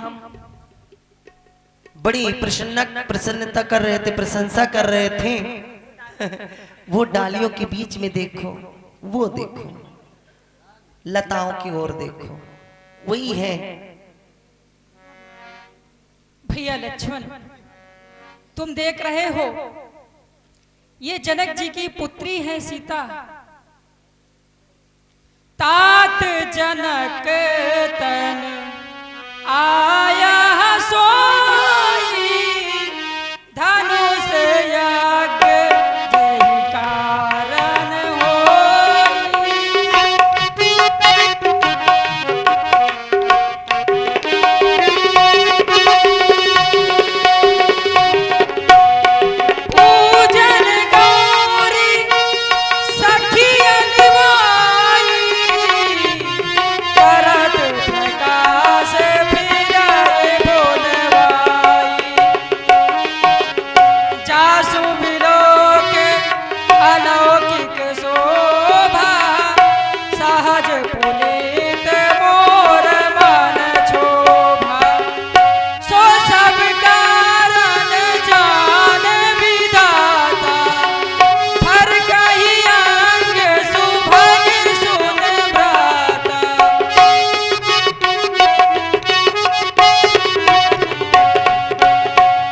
बड़ी प्रसन्नता कर रहे थे, प्रशंसा कर रहे थे, वो डालियों के बीच में देखो, वो देखो, लताओं की ओर देखो, वही है। भैया लक्ष्मण, तुम देख रहे हो ये जनक जी की पुत्री है सीता। तात जनक तन आया सोई, धनुष यज्ञ जय कारण होई। पूजन गौरी सखिया निभाई, करत प्रकाश फिराए बोलवाई। जासु बिलोके अलौकिक शोभा, सहज पुनीत मोर मन शोभा। सो सब कारण जान विधाता, हर कही अंग सुभग सुन भ्राता।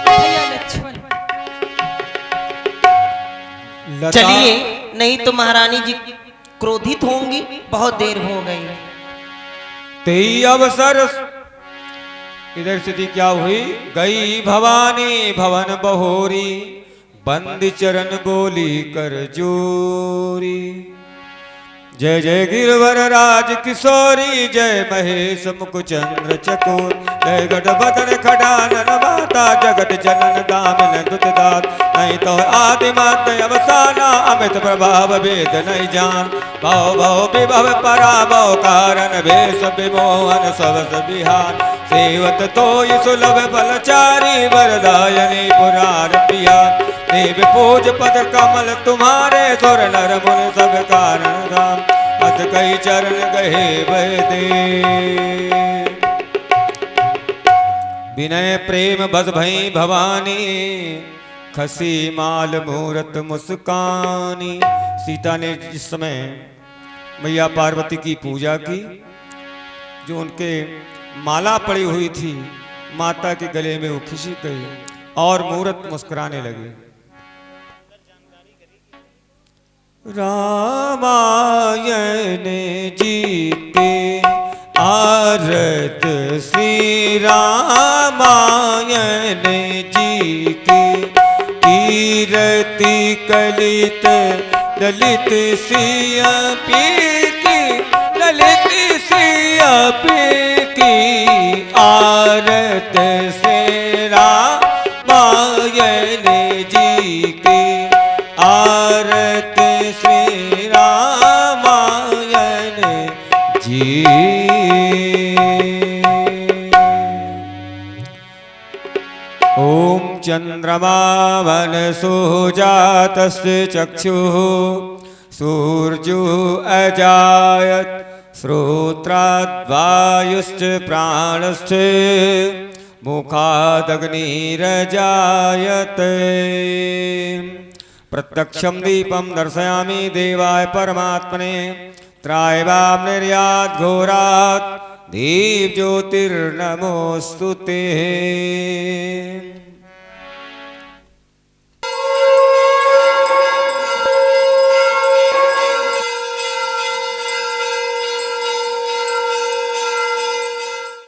भैया लक्ष्मण, लता चलिए, नहीं तो महारानी जी क्रोधित होंगी, बहुत देर हो गई। तेई अवसर इधर स्थिति क्या हुई? गई भवानी भवन बहोरी, बंद चरण बोली कर जोरी। जय जय गिरवर राज किशोरी, जय महेश मुख चंद्र चकोर। जय गढ़ खडानन माता, जगत जनन दामिन दुत दात। नहीं तो आदि मत अवसाना, अमित प्रभाव वेद नहीं जान। भव भव विभव पराभव कारण, भेष विमोहन सब बिहान। सेवत तो सुलभ बलचारी, वरदायनी पुराण पिया। देव पूज पद कमल तुम्हारे, सुर नर मुन सब कारण राम। अस कई चरण गहे वह दे, विनय प्रेम बस भई भवानी। खसी माल मूरत मुस्कानी। सीता ने जिस समय मैया पार्वती की पूजा की, जो उनके माला पड़ी हुई थी माता के गले में, वो खिसी गई और मूरत मुस्कुराने लगी। रामायण जी के आरत, श्री रामायण जी के कीर्ति कलित ललित सिया पी की, ललित सिया पी की आरत श्री रामायण जी के आरत श्री रामायण जी। ओम चंद्रमा मनसो जातस्य चक्षुः, सूर्यो अजायत श्रोत्राद्वायुश्च प्राणश्च, मुखादग्निरजायते। प्रत्यक्षं दीपं दर्शयामि देवाय परमात्मने, त्रायवां निर्यात् घोरात् दीप ज्योतिर्नमोस्तुते।